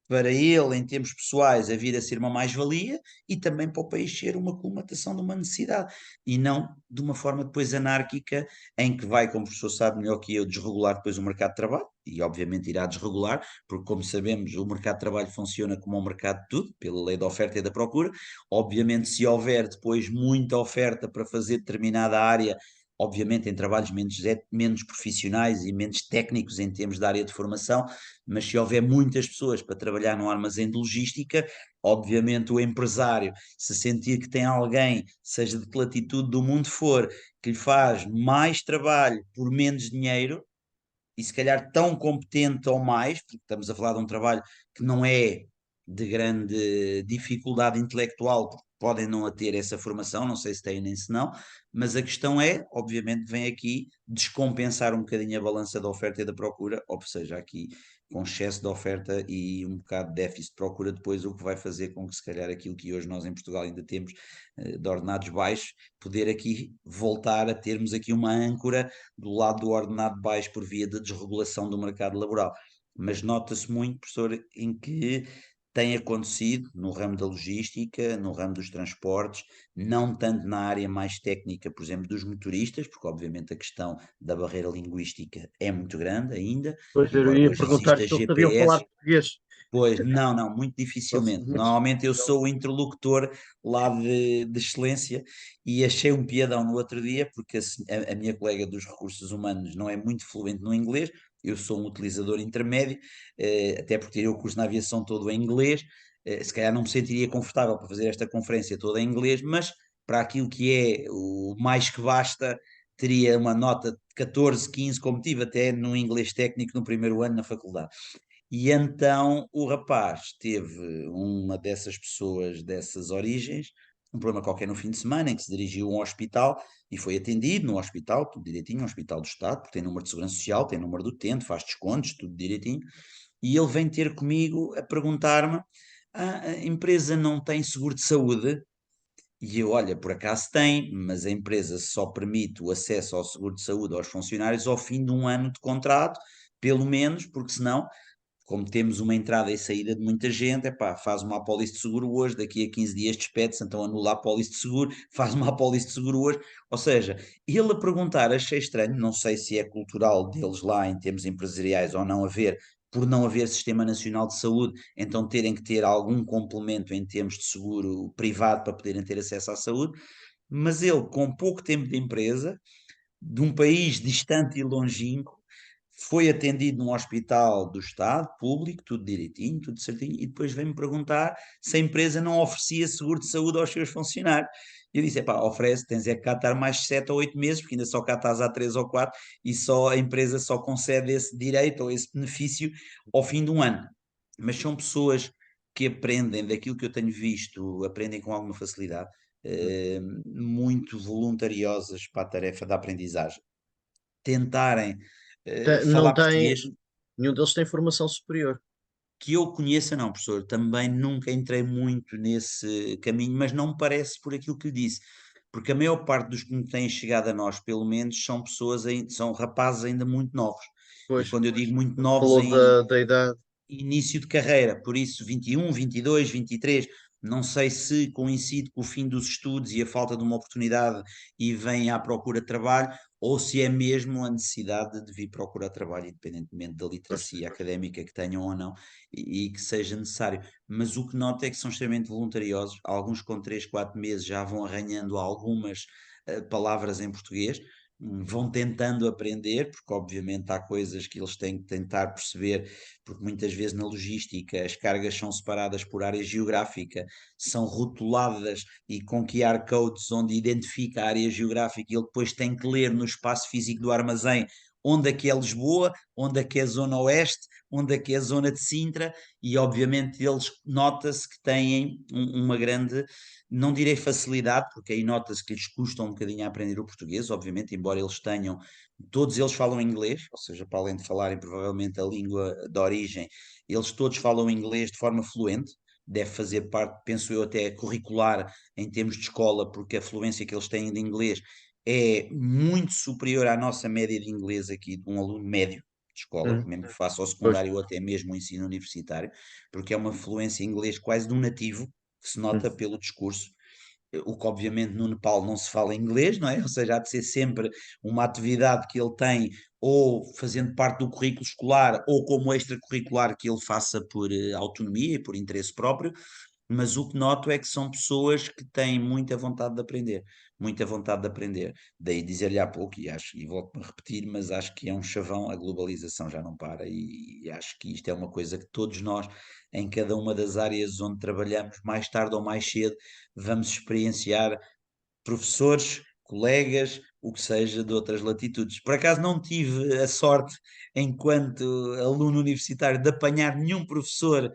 para ele, em termos pessoais, a vir a ser uma mais-valia e também para o país ser uma colmatação de uma necessidade e não de uma forma depois anárquica em que vai, como o professor sabe melhor que eu, desregular depois o mercado de trabalho e obviamente irá desregular, porque como sabemos o mercado de trabalho funciona como um mercado de tudo, pela lei da oferta e da procura, obviamente se houver depois muita oferta para fazer determinada área obviamente em trabalhos menos profissionais e menos técnicos em termos de área de formação, mas se houver muitas pessoas para trabalhar no armazém de logística, obviamente o empresário, se sentir que tem alguém, seja de que latitude do mundo for, que lhe faz mais trabalho por menos dinheiro, e se calhar tão competente ou mais, porque estamos a falar de um trabalho que não é de grande dificuldade intelectual, porque podem não a ter essa formação, não sei se têm nem se não, mas a questão é, obviamente, vem aqui descompensar um bocadinho a balança da oferta e da procura, ou seja, aqui com excesso de oferta e um bocado de déficit de procura, depois o que vai fazer com que se calhar aquilo que hoje nós em Portugal ainda temos de ordenados baixos, poder aqui voltar a termos aqui uma âncora do lado do ordenado baixo por via da desregulação do mercado laboral. Mas nota-se muito, professor, em que tem acontecido no ramo da logística, no ramo dos transportes, não tanto na área mais técnica, por exemplo, dos motoristas, porque obviamente a questão da barreira linguística é muito grande ainda, Pois eu embora ia hoje perguntar exista se eles sabiam GPS. falar português. Pois, não, não, muito Só se- dificilmente. Muito, Normalmente eu sou o interlocutor lá de excelência e achei um piadão no outro dia, porque a minha colega dos recursos humanos não é muito fluente no inglês, eu sou um utilizador intermédio, até porque tirei o curso na aviação todo em inglês, se calhar não me sentiria confortável para fazer esta conferência toda em inglês, mas para aquilo que é o mais que basta, teria uma nota de 14, 15, como tive até no inglês técnico no primeiro ano na faculdade. E então o rapaz teve uma dessas pessoas dessas origens, um problema qualquer no fim de semana, em que se dirigiu a um hospital e foi atendido no hospital, tudo direitinho, um hospital do Estado, porque tem número de segurança social, tem número do utente, faz descontos, tudo direitinho. E ele vem ter comigo a perguntar-me: a empresa não tem seguro de saúde? E eu, olha, por acaso tem, mas a empresa só permite o acesso ao seguro de saúde aos funcionários ao fim de um ano de contrato, pelo menos, porque senão como temos uma entrada e saída de muita gente, epá, faz uma apólice de seguro hoje, daqui a 15 dias despede-se, então anula a apólice de seguro, faz uma apólice de seguro hoje. Ou seja, ele a perguntar, achei estranho, não sei se é cultural deles lá em termos empresariais ou não haver, por não haver Sistema Nacional de Saúde, então terem que ter algum complemento em termos de seguro privado para poderem ter acesso à saúde, mas ele, com pouco tempo de empresa, de um país distante e longínquo, foi atendido num hospital do Estado, público, tudo direitinho, tudo certinho, e depois vem-me perguntar se a empresa não oferecia seguro de saúde aos seus funcionários. Eu disse, epá, oferece, tens é que cá estar mais 7 ou 8 meses, porque ainda só cá estás há 3 ou 4, e só a empresa só concede esse direito ou esse benefício ao fim de um ano. Mas são pessoas que aprendem daquilo que eu tenho visto, aprendem com alguma facilidade, muito voluntariosas para a tarefa da aprendizagem. Tentarem Não falar tem, português, nenhum deles tem formação superior. que eu conheça, não, professor, também nunca entrei muito nesse caminho, mas não me parece por aquilo que lhe disse, porque a maior parte dos que me têm chegado a nós, pelo menos, são pessoas, são rapazes ainda muito novos. E Pois, quando eu digo muito porque novos, falou da idade. início de carreira, por isso 21, 22, 23, não sei se coincide com o fim dos estudos e a falta de uma oportunidade e vem à procura de trabalho, ou se é mesmo a necessidade de vir procurar trabalho, independentemente da Pois. literacia académica que tenham ou não, e que seja necessário. Mas o que noto é que são extremamente voluntariosos, alguns com 3, 4 meses já vão arranhando algumas palavras em português, vão tentando aprender, porque obviamente há coisas que eles têm que tentar perceber, porque muitas vezes na logística as cargas são separadas por área geográfica, são rotuladas e com QR codes onde identifica a área geográfica e ele depois tem que ler no espaço físico do armazém onde é que é Lisboa, onde é que é a zona oeste, onde é que é a zona de Sintra, e obviamente eles nota-se que têm uma grande, não direi facilidade, porque aí nota-se que lhes custa um bocadinho a aprender o português, obviamente, embora eles tenham, todos eles falam inglês, ou seja, para além de falarem provavelmente a língua de origem, eles todos falam inglês de forma fluente, deve fazer parte, penso eu, até curricular em termos de escola, porque a fluência que eles têm de inglês é muito superior à nossa média de inglês aqui, de um aluno médio de escola, Hum, mesmo que faça o pois. secundário ou até mesmo o ensino universitário, porque é uma fluência em inglês quase de um nativo, que se Hum, nota pelo discurso, o que obviamente no Nepal não se fala inglês, não é? Ou seja, há de ser sempre uma atividade que ele tem ou fazendo parte do currículo escolar ou como extracurricular que ele faça por autonomia e por interesse próprio, mas o que noto é que são pessoas que têm muita vontade de aprender, muita vontade de aprender. Daí dizer-lhe há pouco, e acho, e volto-me a repetir, mas acho que é um chavão, a globalização já não para, e acho que isto é uma coisa que todos nós, em cada uma das áreas onde trabalhamos, mais tarde ou mais cedo, vamos experienciar professores, colegas, o que seja de outras latitudes. Por acaso não tive a sorte, enquanto aluno universitário, de apanhar nenhum professor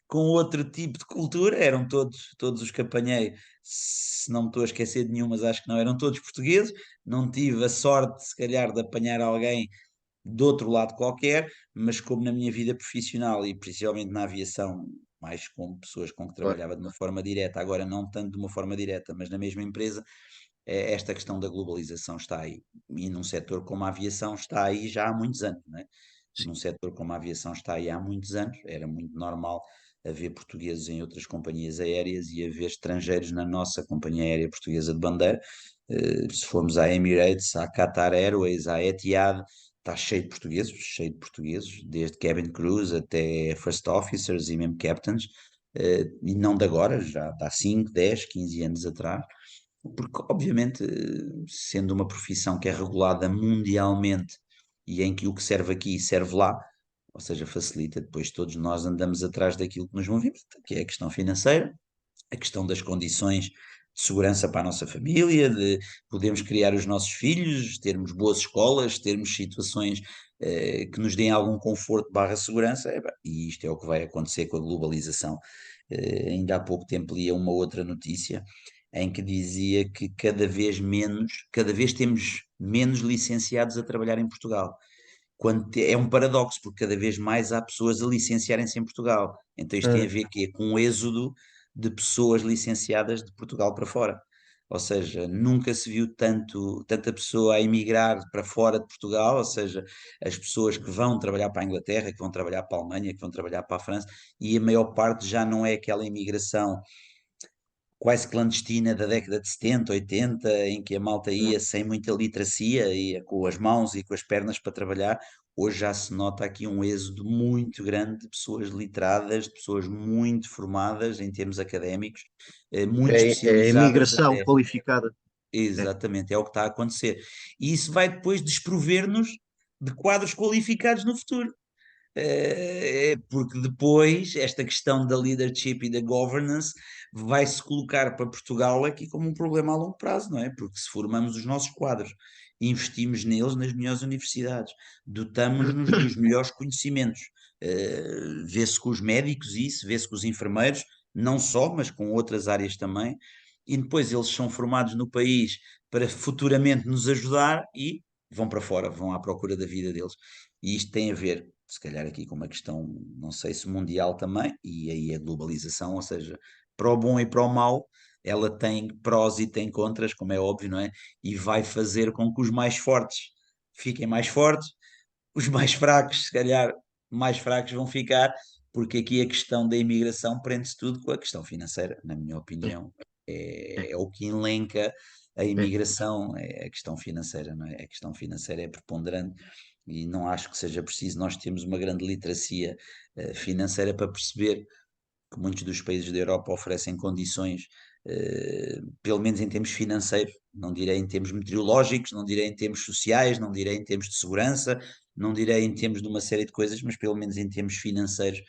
com outro tipo de cultura, eram todos os que apanhei, se não me estou a esquecer de nenhum, mas acho que não, eram todos portugueses, não tive a sorte, se calhar, de apanhar alguém de outro lado qualquer, mas como na minha vida profissional e principalmente na aviação, mais com pessoas com que claro. trabalhava de uma forma direta, agora não tanto de uma forma direta, mas na mesma empresa, esta questão da globalização está aí. E num setor como a aviação está aí já há muitos anos, não é? Sim. Num setor como a aviação está aí há muitos anos, era muito normal haver portugueses em outras companhias aéreas e haver estrangeiros na nossa companhia aérea portuguesa de bandeira. Se formos à Emirates, à Qatar Airways, à Etihad, está cheio de portugueses, desde cabin crews até first officers e mesmo captains, e não de agora, já há 5, 10, 15 anos atrás, porque obviamente, sendo uma profissão que é regulada mundialmente e em que o que serve aqui serve lá, ou seja, facilita, depois todos nós andamos atrás daquilo que nos movemos, que é a questão financeira, a questão das condições de segurança para a nossa família, de podermos criar os nossos filhos, termos boas escolas, termos situações que nos deem algum conforto barra segurança, e isto é o que vai acontecer com a globalização. Ainda há pouco tempo lia uma outra notícia em que dizia que cada vez temos menos licenciados a trabalhar em Portugal. É um paradoxo, porque cada vez mais há pessoas a licenciarem-se em Portugal. Então isto tem a Hum, ver com o êxodo de pessoas licenciadas de Portugal para fora. ou seja, nunca se viu tanta pessoa a emigrar para fora de Portugal, ou seja, as pessoas que vão trabalhar para a Inglaterra, que vão trabalhar para a Alemanha, que vão trabalhar para a França, e a maior parte já não é aquela imigração quase clandestina da década de 70, 80, em que a malta ia sem muita literacia, ia com as mãos e com as pernas para trabalhar. Hoje já se nota aqui um êxodo muito grande de pessoas literadas, de pessoas muito formadas em termos académicos, muito É a especializadas imigração até. qualificada. É. Exatamente, é o que está a acontecer. E isso vai depois desprover-nos de quadros qualificados no futuro. Porque depois esta questão da leadership e da governance vai-se colocar para Portugal aqui como um problema a longo prazo, não é? Porque se formamos os nossos quadros, investimos neles nas melhores universidades, dotamos-nos dos melhores conhecimentos, vê-se com os médicos isso, vê-se com os enfermeiros, não só, mas com outras áreas também, e depois eles são formados no país para futuramente nos ajudar e vão para fora, vão à procura da vida deles. E isto tem a ver, se calhar, aqui com uma questão, não sei se mundial também, e aí a globalização, ou seja, para o bom e para o mau, ela tem prós e tem contras, como é óbvio, não é? E vai fazer com que os mais fortes fiquem mais fortes, os mais fracos, se calhar, mais fracos vão ficar, porque aqui a questão da imigração prende-se tudo com a questão financeira, na minha É, opinião. é, É o que elenca a é. imigração, é a questão financeira, não é? A questão financeira é preponderante e não acho que seja preciso nós termos uma grande literacia financeira para perceber que muitos dos países da Europa oferecem condições, pelo menos em termos financeiros, não direi em termos meteorológicos, não direi em termos sociais, não direi em termos de segurança, não direi em termos de uma série de coisas, mas pelo menos em termos financeiros,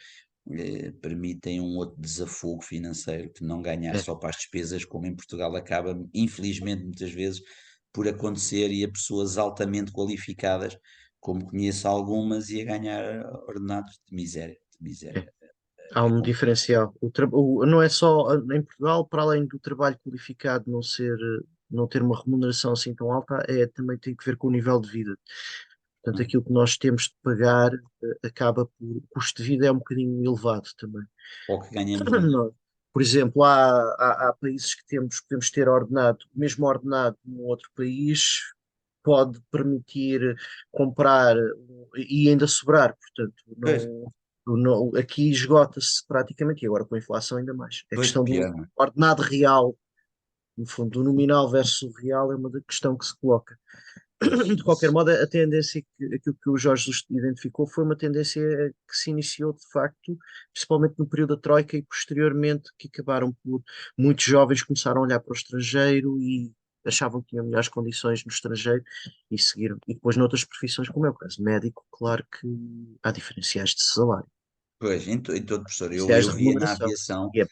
permitem um outro desafogo financeiro que não ganhar É. só para as despesas, como em Portugal acaba, infelizmente, muitas vezes, por acontecer e a pessoas altamente qualificadas, como conheço algumas, e a ganhar ordenados de miséria, de É. miséria. Há É um complicado. diferencial. Não é só em Portugal, para além do trabalho qualificado não ser, não ter uma remuneração assim tão alta, também tem que ver com o nível de vida. Portanto, aquilo que nós temos de pagar, acaba por, o custo de vida é um bocadinho elevado também. Ou que ganhamos menos. Não. Por exemplo, há países que podemos ter ordenado, mesmo ordenado num outro país, pode permitir comprar e ainda sobrar. Portanto, Pois, aqui esgota-se praticamente, e agora com a inflação ainda mais. A pois questão do pior, não é? ordenado real, no fundo, do nominal versus o real, é uma questão que se coloca. Pois, De qualquer modo, a tendência, aquilo que o Jorge Jesus identificou, foi uma tendência que se iniciou, de facto, principalmente no período da Troika e posteriormente, que acabaram por muitos jovens começaram a olhar para o estrangeiro e achavam que tinham melhores condições no estrangeiro e seguiram. E depois, noutras profissões, como é o caso médico, claro que há diferenciais de salário, pois, em todo professor, diferenciais eu de via na remuneração. aviação, E é,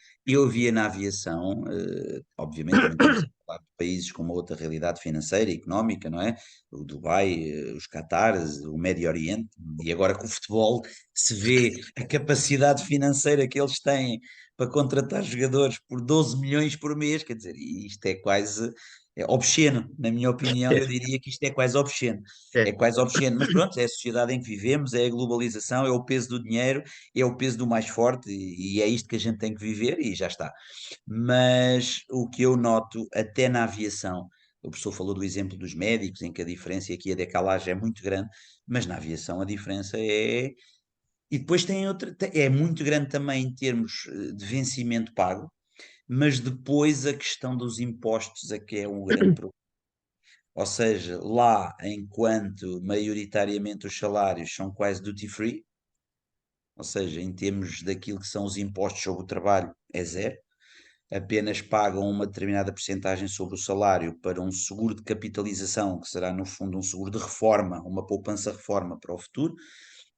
obviamente também estamos a falar de países com uma outra realidade financeira e económica, não é? O Dubai, os Qatares, o Médio Oriente, e agora com o futebol se vê a capacidade financeira que eles têm para contratar jogadores por 12 milhões por mês, quer dizer, e isto é quase obsceno, na minha opinião, eu diria que isto é quase obsceno. É é, quase obsceno, mas pronto, é a sociedade em que vivemos, é a globalização, é o peso do dinheiro, é o peso do mais forte e é isto que a gente tem que viver e já está. Mas o que eu noto, até na aviação, o professor falou do exemplo dos médicos, em que a diferença aqui, a decalagem é muito grande, mas na aviação a diferença é. E depois tem outra, é muito grande também em termos de vencimento pago, mas depois a questão dos impostos é que é um grande problema. Ou seja, lá, enquanto maioritariamente os salários são quase duty free, ou seja, em termos daquilo que são os impostos sobre o trabalho, é zero, apenas pagam uma determinada percentagem sobre o salário para um seguro de capitalização, que será no fundo um seguro de reforma, uma poupança-reforma para o futuro,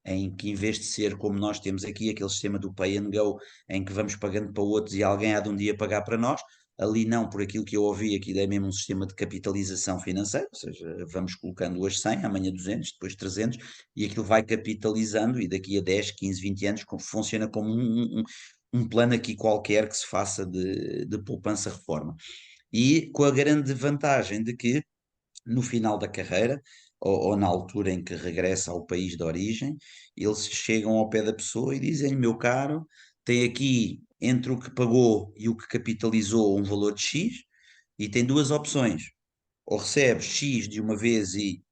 em que em vez de ser como nós temos aqui, aquele sistema do pay and go, em que vamos pagando para outros e alguém há de um dia pagar para nós, ali não, por aquilo que eu ouvi, aquilo é mesmo um sistema de capitalização financeira, ou seja, vamos colocando hoje 100, amanhã 200, depois 300, e aquilo vai capitalizando e daqui a 10, 15, 20 anos funciona como um plano aqui qualquer que se faça de poupança-reforma. E com a grande vantagem de que no final da carreira, ou na altura em que regressa ao país de origem, eles chegam ao pé da pessoa e dizem: meu caro, tem aqui entre o que pagou e o que capitalizou um valor de X, e tem duas opções: ou recebe X de uma vez e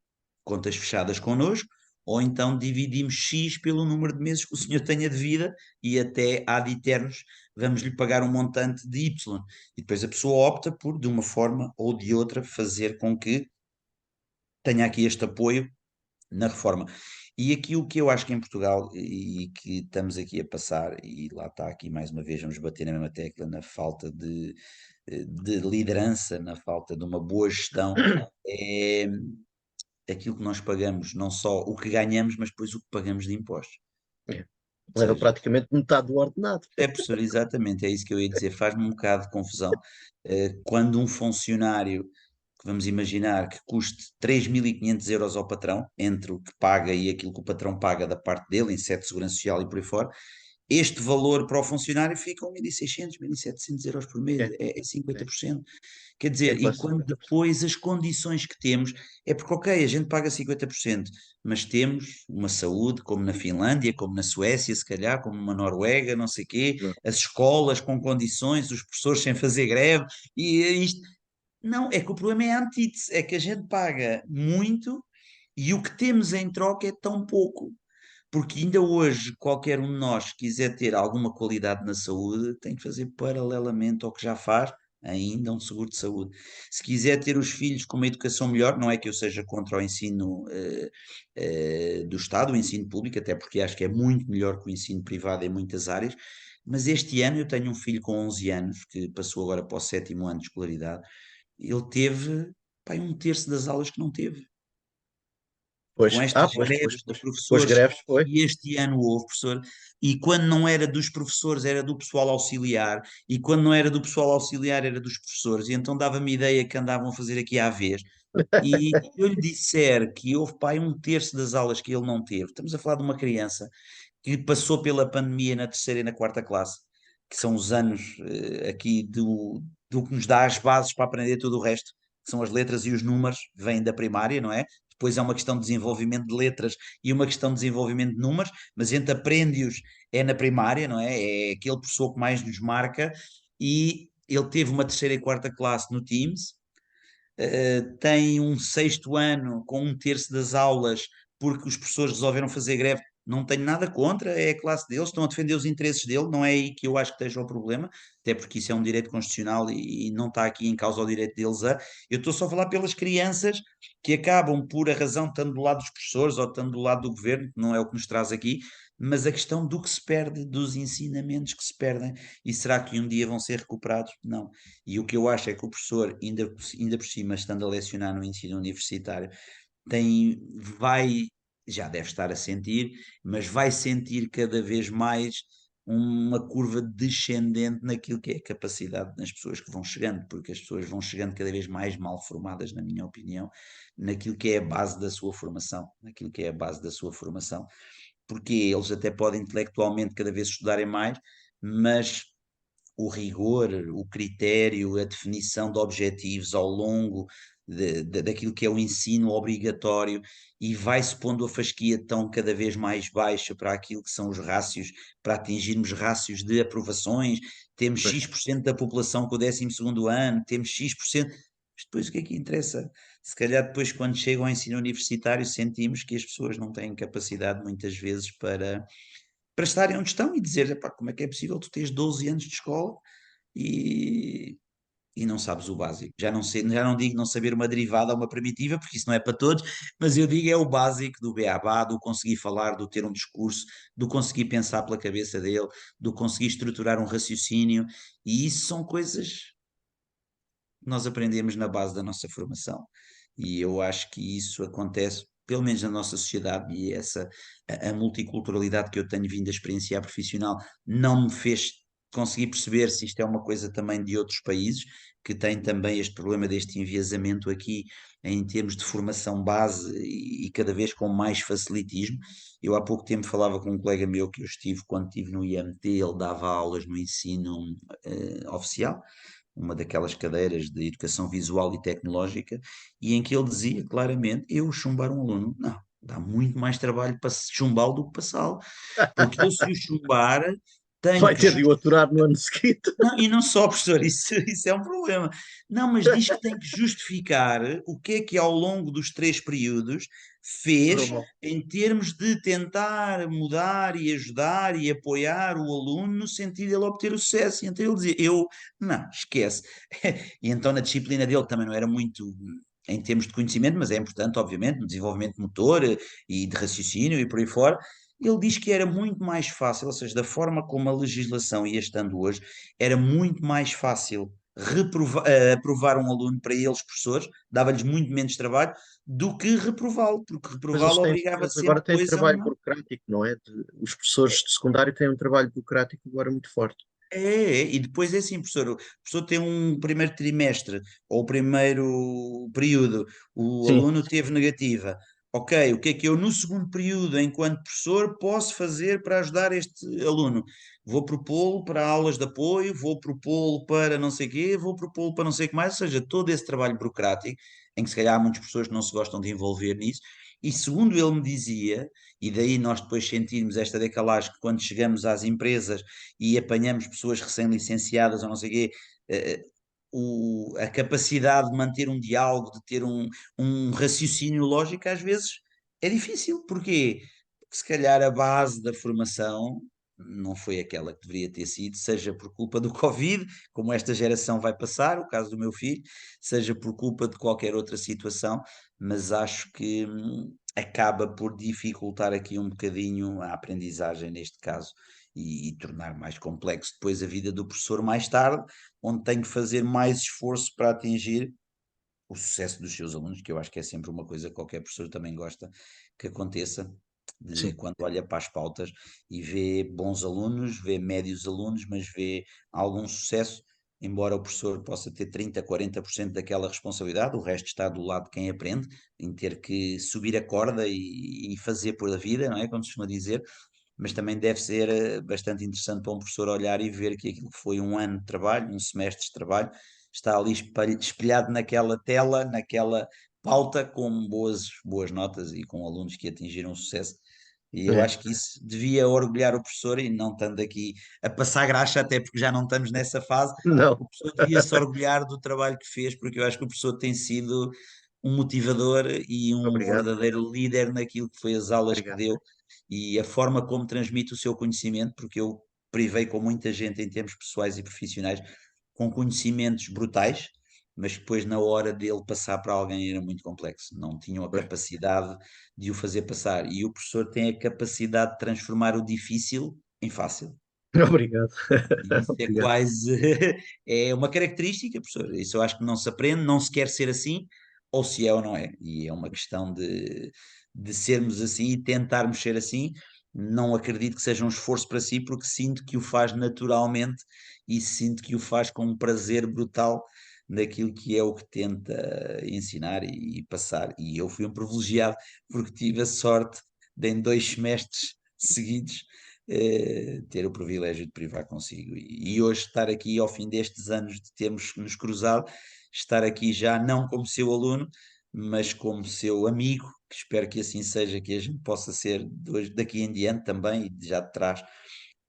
contas fechadas connosco, ou então dividimos X pelo número de meses que o senhor tenha de vida e até ad eternos vamos-lhe pagar um montante de Y. E depois a pessoa opta por, de uma forma ou de outra, fazer com que tenha aqui este apoio na reforma. E aqui o que eu acho que em Portugal, e que estamos aqui a passar, e lá está aqui mais uma vez, vamos bater na mesma tecla, na falta de liderança, na falta de uma boa gestão, é aquilo que nós pagamos, não só o que ganhamos, mas depois o que pagamos de impostos. É. Ou Leva seja, praticamente metade do ordenado. é professor, exatamente, é isso que eu ia dizer. Faz-me um bocado de confusão quando um funcionário, que vamos imaginar que custe 3.500 € ao patrão, entre o que paga e aquilo que o patrão paga da parte dele, em sete segurança social e por aí fora, este valor para o funcionário fica 1.600, 1.700 € por mês, É, é é, 50%. Quer é dizer, e quase quando 50%. depois as condições que temos, é porque, ok, a gente paga 50%, mas temos uma saúde como na Finlândia, como na Suécia, se calhar, como na Noruega, não sei quê, Não. as escolas com condições, os professores sem fazer greve, e isto. Não, é que o problema é a antítese, é que a gente paga muito e o que temos em troca é tão pouco. Porque ainda hoje, qualquer um de nós que quiser ter alguma qualidade na saúde, tem que fazer paralelamente ao que já faz, ainda um seguro de saúde. Se quiser ter os filhos com uma educação melhor, não é que eu seja contra o ensino do Estado, o ensino público, até porque acho que é muito melhor que o ensino privado em muitas áreas, mas este ano eu tenho um filho com 11 anos, que passou agora para o sétimo ano de escolaridade, ele teve, pá, um terço das aulas que não teve com Pois, estas pois, greves de pois. Com as professores greves, foi. que este ano houve, professor, e quando não era dos professores, era do pessoal auxiliar, e quando não era do pessoal auxiliar, era dos professores, e então dava-me ideia que andavam a fazer aqui à vez. E eu lhe disser que houve, pai, um terço das aulas que ele não teve. Estamos a falar de uma criança que passou pela pandemia na terceira e na quarta classe, que são os anos aqui do que nos dá as bases para aprender tudo o resto, que são as letras e os números, vêm da primária, não é? Depois é uma questão de desenvolvimento de letras e uma questão de desenvolvimento de números, mas a gente aprende-os é na primária, não é? É aquele professor que mais nos marca e ele teve uma terceira e quarta classe no Teams, tem um sexto ano com um terço das aulas porque os professores resolveram fazer greve. Não tenho nada contra, é a classe deles, estão a defender os interesses dele, não é aí que eu acho que esteja o problema, até porque isso é um direito constitucional e não está aqui em causa o direito deles a. Eu estou só a falar pelas crianças que acabam, por a razão, estando do lado dos professores ou estando do lado do governo, que não é o que nos traz aqui, mas a questão do que se perde, dos ensinamentos que se perdem, e será que um dia vão ser recuperados? Não. E o que eu acho é que o professor, ainda por cima, estando a lecionar no ensino universitário, vai, já deve estar a sentir, mas vai sentir cada vez mais uma curva descendente naquilo que é a capacidade das pessoas que vão chegando, porque as pessoas vão chegando cada vez mais mal formadas, na minha opinião, naquilo que é a base da sua formação, naquilo que é a base da sua formação, porque eles até podem intelectualmente cada vez estudarem mais, mas o rigor, o critério, a definição de objetivos ao longo daquilo que é o ensino obrigatório e vai-se pondo a fasquia tão cada vez mais baixa para aquilo que são os rácios, para atingirmos rácios de aprovações, temos Pois. X% da população com o 12º ano, temos X%, mas depois o que é que interessa? Se calhar depois quando chegam ao ensino universitário sentimos que as pessoas não têm capacidade muitas vezes para estarem onde estão e dizer, epá, como é que é possível tu tens 12 anos de escola e, e não sabes o básico. Já não sei, já não digo não saber uma derivada ou uma primitiva, porque isso não é para todos, mas eu digo é o básico do beabá, do conseguir falar, do ter um discurso, do conseguir pensar pela cabeça dele, do conseguir estruturar um raciocínio, e isso são coisas que nós aprendemos na base da nossa formação. E eu acho que isso acontece, pelo menos na nossa sociedade, e essa a multiculturalidade que eu tenho vindo a experienciar profissional não me fez conseguir perceber se isto é uma coisa também de outros países que têm também este problema deste enviesamento aqui em termos de formação base e cada vez com mais facilitismo. Eu há pouco tempo falava com um colega meu que eu estive quando estive no IMT, ele dava aulas no ensino oficial, uma daquelas cadeiras de educação visual e tecnológica, e em que ele dizia claramente: eu chumbar um aluno, não, dá muito mais trabalho para chumbá-lo do que passá-lo, porque eu se o chumbar tem Vai que ter de o aturar no ano seguinte. não, e não só, professor, isso é um problema. Não, mas diz que tem que justificar o que é ao longo dos 3 períodos Correu fez mal. em termos de tentar mudar e ajudar e apoiar o aluno no sentido de ele obter o sucesso. E então ele dizia, não, esquece. E então na disciplina dele também não era muito em termos de conhecimento, mas é importante, obviamente, no desenvolvimento motor e de raciocínio e por aí fora. Ele diz que era muito mais fácil, ou seja, da forma como a legislação ia estando hoje, era muito mais fácil aprovar um aluno para eles, professores, dava-lhes muito menos trabalho do que reprová-lo, porque Mas reprová-lo obrigava eles sempre agora têm depois a trabalho uma. burocrático, não é? Os professores de secundário têm um trabalho burocrático agora muito forte. E depois é assim, professor, o professor tem um primeiro trimestre ou o primeiro período, o Sim, aluno teve negativa. Ok, o que é que eu no segundo período, enquanto professor, posso fazer para ajudar este aluno? Vou propô-lo para aulas de apoio, vou propô-lo para não sei o quê, vou propô-lo para não sei o que mais, ou seja, todo esse trabalho burocrático, em que se calhar há muitas pessoas que não se gostam de envolver nisso, e segundo ele me dizia, e daí nós depois sentimos esta decalagem que quando chegamos às empresas e apanhamos pessoas recém-licenciadas ou não sei o quê, eh, a capacidade de manter um diálogo, de ter um raciocínio lógico, às vezes é difícil. Porquê? Porque se calhar a base da formação não foi aquela que deveria ter sido, seja por culpa do Covid, como esta geração vai passar, o caso do meu filho, seja por culpa de qualquer outra situação, mas acho que acaba por dificultar aqui um bocadinho a aprendizagem neste caso e tornar mais complexo depois a vida do professor mais tarde, onde tem que fazer mais esforço para atingir o sucesso dos seus alunos, que eu acho que é sempre uma coisa que qualquer professor também gosta que aconteça, de sim. quando olha para as pautas e vê bons alunos, vê médios alunos, mas vê algum sucesso, embora o professor possa ter 30, 40% daquela responsabilidade, o resto está do lado de quem aprende, em ter que subir a corda e fazer por a vida, não é? Como se costuma dizer, mas também deve ser bastante interessante para um professor olhar e ver que aquilo que foi um ano de trabalho, um semestre de trabalho, está ali espelhado naquela tela, naquela pauta, com boas notas e com alunos que atingiram sucesso. E eu É. acho que isso devia orgulhar o professor, e não estando aqui a passar graxa, até porque já não estamos nessa fase, Não, o professor devia se orgulhar do trabalho que fez, porque eu acho que o professor tem sido um motivador e um obrigado, verdadeiro líder naquilo que foi as aulas que obrigado. deu e a forma como transmite o seu conhecimento, porque eu privei com muita gente em termos pessoais e profissionais com conhecimentos brutais, mas depois na hora dele passar para alguém era muito complexo, não tinham a Pois. capacidade de o fazer passar. E o professor tem a capacidade de transformar o difícil em fácil. Obrigado. E isso é Obrigado. quase é uma característica, professor. Isso eu acho que não se aprende, não se quer ser assim, ou se é ou não é. E é uma questão de sermos assim e tentarmos ser assim. Não acredito que seja um esforço para si, porque sinto que o faz naturalmente e sinto que o faz com um prazer brutal naquilo que é o que tenta ensinar e passar. E eu fui um privilegiado porque tive a sorte de, em 2 semestres seguidos, ter o privilégio de privar consigo. E hoje estar aqui ao fim destes anos de termos nos cruzado, estar aqui já não como seu aluno, mas como seu amigo, que espero que assim seja, que a gente possa ser daqui em diante também e já de trás,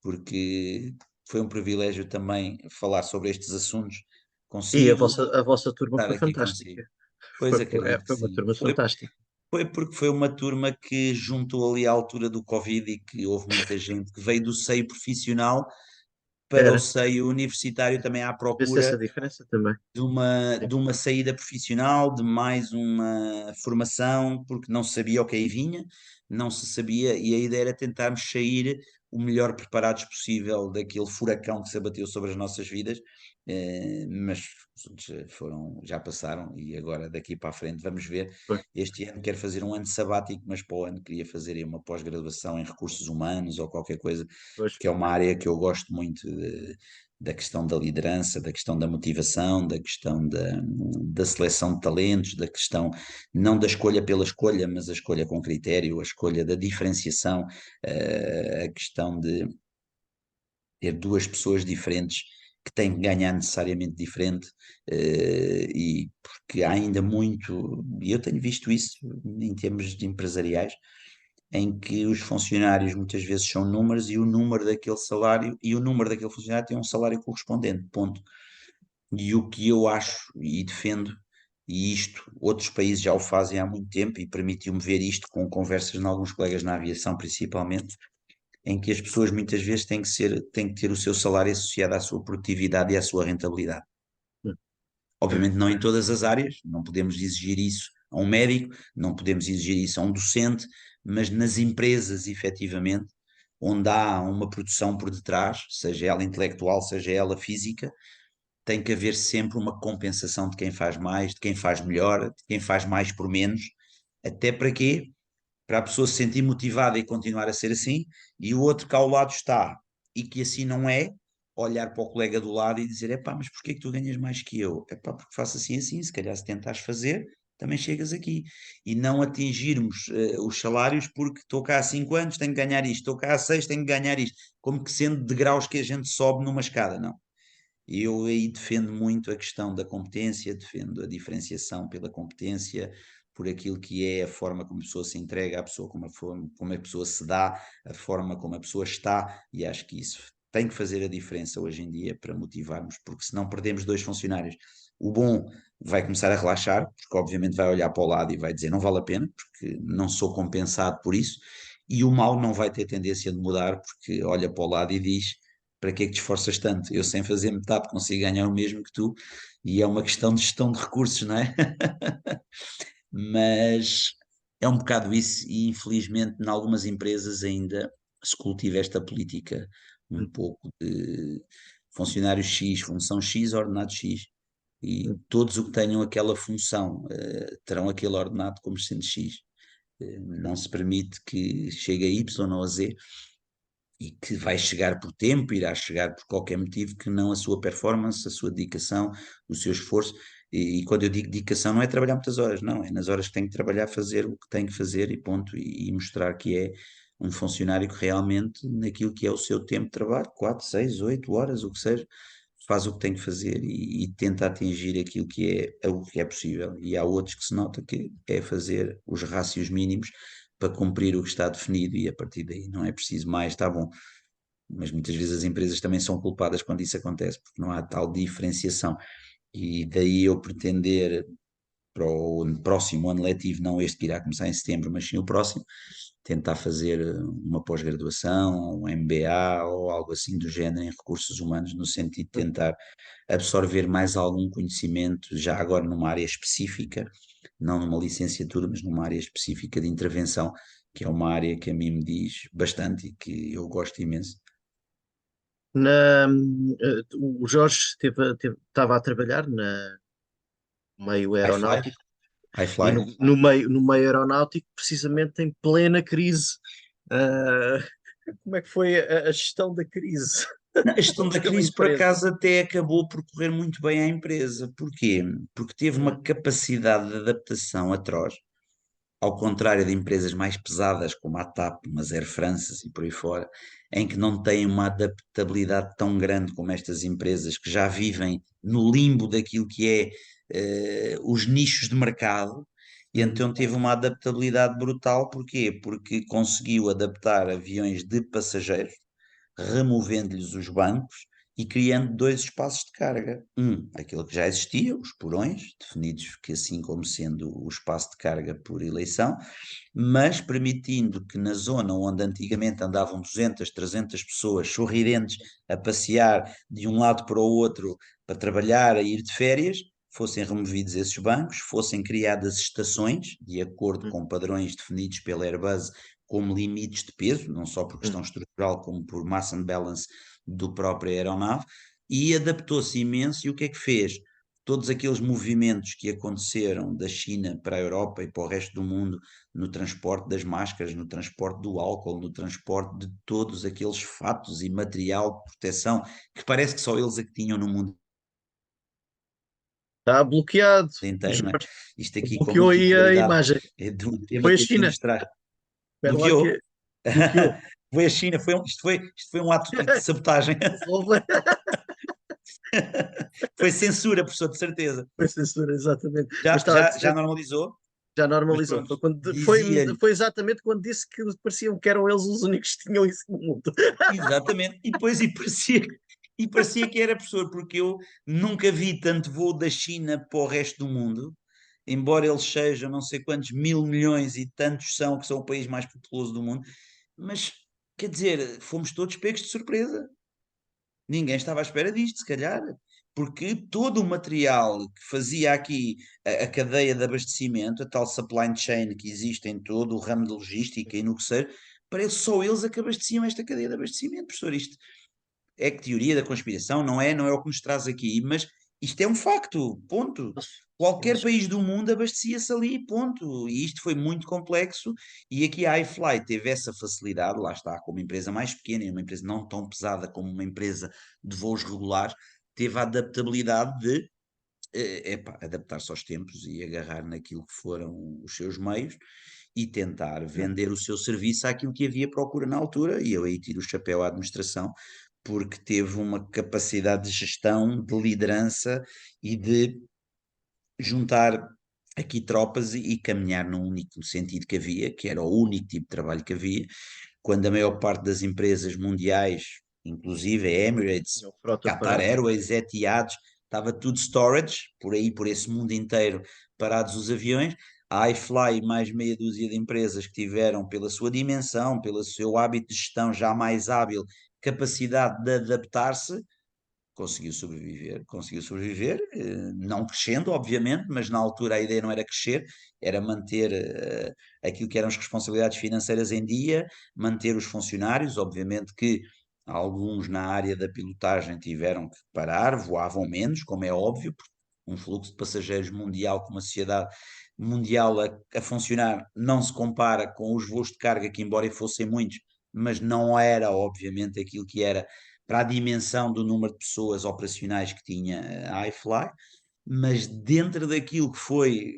porque foi um privilégio também falar sobre estes assuntos E consigo, a vossa turma estar foi aqui consigo. fantástica. Pois acredito que Foi uma sim. turma fantástica. Foi porque foi uma turma que juntou ali à altura do Covid e que houve muita gente que veio do seio profissional para o Era. seio universitário também à Vê-se essa procura diferença também. de uma saída profissional, de mais uma formação, porque não se sabia o que aí vinha, não se sabia, e a ideia era tentarmos sair o melhor preparados possível daquele furacão que se abateu sobre as nossas vidas, mas os outros foram, já passaram, e agora daqui para a frente vamos ver. Pois, Este ano quero fazer um ano sabático, mas para o ano queria fazer aí uma pós-graduação em recursos humanos ou qualquer coisa, pois. que é uma área que eu gosto muito da questão da liderança, da questão da motivação, da questão da seleção de talentos, da questão não da escolha pela escolha, mas a escolha com critério, a escolha da diferenciação, a questão de ter duas pessoas diferentes que têm que ganhar necessariamente diferente, e porque há ainda muito, e eu tenho visto isso em termos de empresariais, em que os funcionários muitas vezes são números e o número daquele salário e o número daquele funcionário tem um salário correspondente, ponto. E o que eu acho e defendo, e isto outros países já o fazem há muito tempo e permitiu-me ver isto com conversas de alguns colegas na aviação principalmente, em que as pessoas muitas vezes têm que ter o seu salário associado à sua produtividade e à sua rentabilidade. Obviamente não em todas as áreas, não podemos exigir isso a um médico, não podemos exigir isso a um docente, mas nas empresas, efetivamente, onde há uma produção por detrás, seja ela intelectual, seja ela física, tem que haver sempre uma compensação de quem faz mais, de quem faz melhor, de quem faz mais por menos, até para quê? Para a pessoa se sentir motivada e continuar a ser assim, e o outro que ao lado está e que assim não é, olhar para o colega do lado e dizer: epá, mas porquê que tu ganhas mais que eu? Epá, porque faço assim, assim, se calhar se tentares fazer, também chegas aqui. E não atingirmos os salários porque estou cá há 5 anos, tenho que ganhar isto, estou cá há 6, tenho que ganhar isto, como que sendo degraus que a gente sobe numa escada, não. Eu aí defendo muito a questão da competência, defendo a diferenciação pela competência, por aquilo que é a forma como a pessoa se entrega à pessoa, como a pessoa se dá, a forma como a pessoa está, e acho que isso tem que fazer a diferença hoje em dia para motivarmos, porque senão perdemos dois funcionários. O bom vai começar a relaxar, porque obviamente vai olhar para o lado e vai dizer não vale a pena, porque não sou compensado por isso, e o mau não vai ter tendência de mudar, porque olha para o lado e diz para que é que te esforças tanto? Eu sem fazer metade consigo ganhar o mesmo que tu, e é uma questão de gestão de recursos, não é? Mas é um bocado isso, e infelizmente, em algumas empresas ainda se cultiva esta política um pouco de funcionário X, função X, ordenado X, e todos o que tenham aquela função terão aquele ordenado como sendo X. Não se permite que chegue a Y ou a Z e que vai chegar por tempo, irá chegar por qualquer motivo que não a sua performance, a sua dedicação, o seu esforço. E quando eu digo dedicação, não é trabalhar muitas horas, não, é nas horas que tem que trabalhar, fazer o que tem que fazer e ponto, e mostrar que é um funcionário que realmente, naquilo que é o seu tempo de trabalho, 4, 6, 8 horas, o que seja, faz o que tem que fazer e tenta atingir aquilo é o que é possível. E há outros que se nota que é fazer os rácios mínimos para cumprir o que está definido e a partir daí não é preciso mais, está bom. Mas muitas vezes as empresas também são culpadas quando isso acontece, porque não há tal diferenciação. E daí eu pretender para o próximo ano letivo, não este que irá começar em setembro, mas sim o próximo, tentar fazer uma pós-graduação, um MBA ou algo assim do género em recursos humanos, no sentido de tentar absorver mais algum conhecimento, já agora numa área específica, não numa licenciatura, mas numa área específica de intervenção, que é uma área que a mim me diz bastante e que eu gosto imenso. O Jorge estava a trabalhar no meio iFly, aeronáutico e iFly. no meio aeronáutico, precisamente em plena crise. Ah, como é que foi a gestão da crise A gestão da pela crise, por empresa? acaso, até acabou por correr muito bem à empresa. Porquê? Porque teve uma capacidade de adaptação atroz, ao contrário de empresas mais pesadas como a TAP, umas Air France e por aí fora, em que não têm uma adaptabilidade tão grande como estas empresas que já vivem no limbo daquilo que é os nichos de mercado, e Hum, então teve uma adaptabilidade brutal. Porquê? Porque conseguiu adaptar aviões de passageiros removendo-lhes os bancos e criando dois espaços de carga. Aquele que já existia, os porões, definidos que assim como sendo o espaço de carga por eleição, mas permitindo que na zona onde antigamente andavam 200, 300 pessoas sorridentes a passear de um lado para o outro para trabalhar, a ir de férias, fossem removidos esses bancos, fossem criadas estações, de acordo hum, com padrões definidos pela Airbus, como limites de peso, não só por hum. questão estrutural, como por mass and balance do próprio aeronave, e adaptou-se imenso. E o que é que fez? Todos aqueles movimentos que aconteceram da China para a Europa e para o resto do mundo, no transporte das máscaras, no transporte do álcool, no transporte de todos aqueles fatos e material de proteção que parece que só eles é que tinham no mundo Está bloqueado. O inteiro, não é? Jorge Isto aqui com bloqueou muita aí a claridade imagem. é de um tema Foi a que aqui China. nos traz. Espera lá Bloqueou? que bloqueou. Foi a China, isto foi um ato de sabotagem. Foi censura, professor, de certeza. Foi censura, exatamente. Mas Já, estava a já dizer normalizou? Já Mas normalizou. pronto, Foi, dizia-lhe. foi exatamente quando disse que pareciam que eram eles os únicos que tinham isso no mundo. Exatamente, e depois e parecia que era professor, porque eu nunca vi tanto voo da China para o resto do mundo, embora eles sejam não sei quantos mil milhões e tantos são, que são o país mais populoso do mundo, mas quer dizer, fomos todos pegos de surpresa. Ninguém estava à espera disto, se calhar, porque todo o material que fazia aqui a cadeia de abastecimento, a tal supply chain que existe em todo o ramo de logística e no que seja, parece só eles a que abasteciam esta cadeia de abastecimento, professor. Isto é que teoria da conspiração, não é o que nos traz aqui, mas isto é um facto, ponto. Qualquer Eles, país do mundo abastecia-se ali, ponto. E isto foi muito complexo, e aqui a iFly teve essa facilidade, lá está, como empresa mais pequena e uma empresa não tão pesada como uma empresa de voos regulares, teve a adaptabilidade de adaptar-se aos tempos e agarrar naquilo que foram os seus meios e tentar vender o seu serviço àquilo que havia procura na altura, e eu aí tiro o chapéu à administração, porque teve uma capacidade de gestão, de liderança e de juntar aqui tropas e caminhar num único sentido que havia, que era o único tipo de trabalho que havia, quando a maior parte das empresas mundiais, inclusive a Emirates, tinham frota Qatar parada. Airways, Etihad, estava tudo storage, por aí, por esse mundo inteiro, parados os aviões. A iFly, mais meia dúzia de empresas que tiveram, pela sua dimensão, pelo seu hábito de gestão já mais hábil, capacidade de adaptar-se, conseguiu sobreviver, não crescendo, obviamente, mas na altura a ideia não era crescer, era manter aquilo que eram as responsabilidades financeiras em dia, manter os funcionários, obviamente que alguns na área da pilotagem tiveram que parar, voavam menos, como é óbvio, porque um fluxo de passageiros mundial com uma sociedade mundial a funcionar não se compara com os voos de carga, que embora fossem muitos, mas não era obviamente aquilo que era para a dimensão do número de pessoas operacionais que tinha a iFly, mas dentro daquilo que foi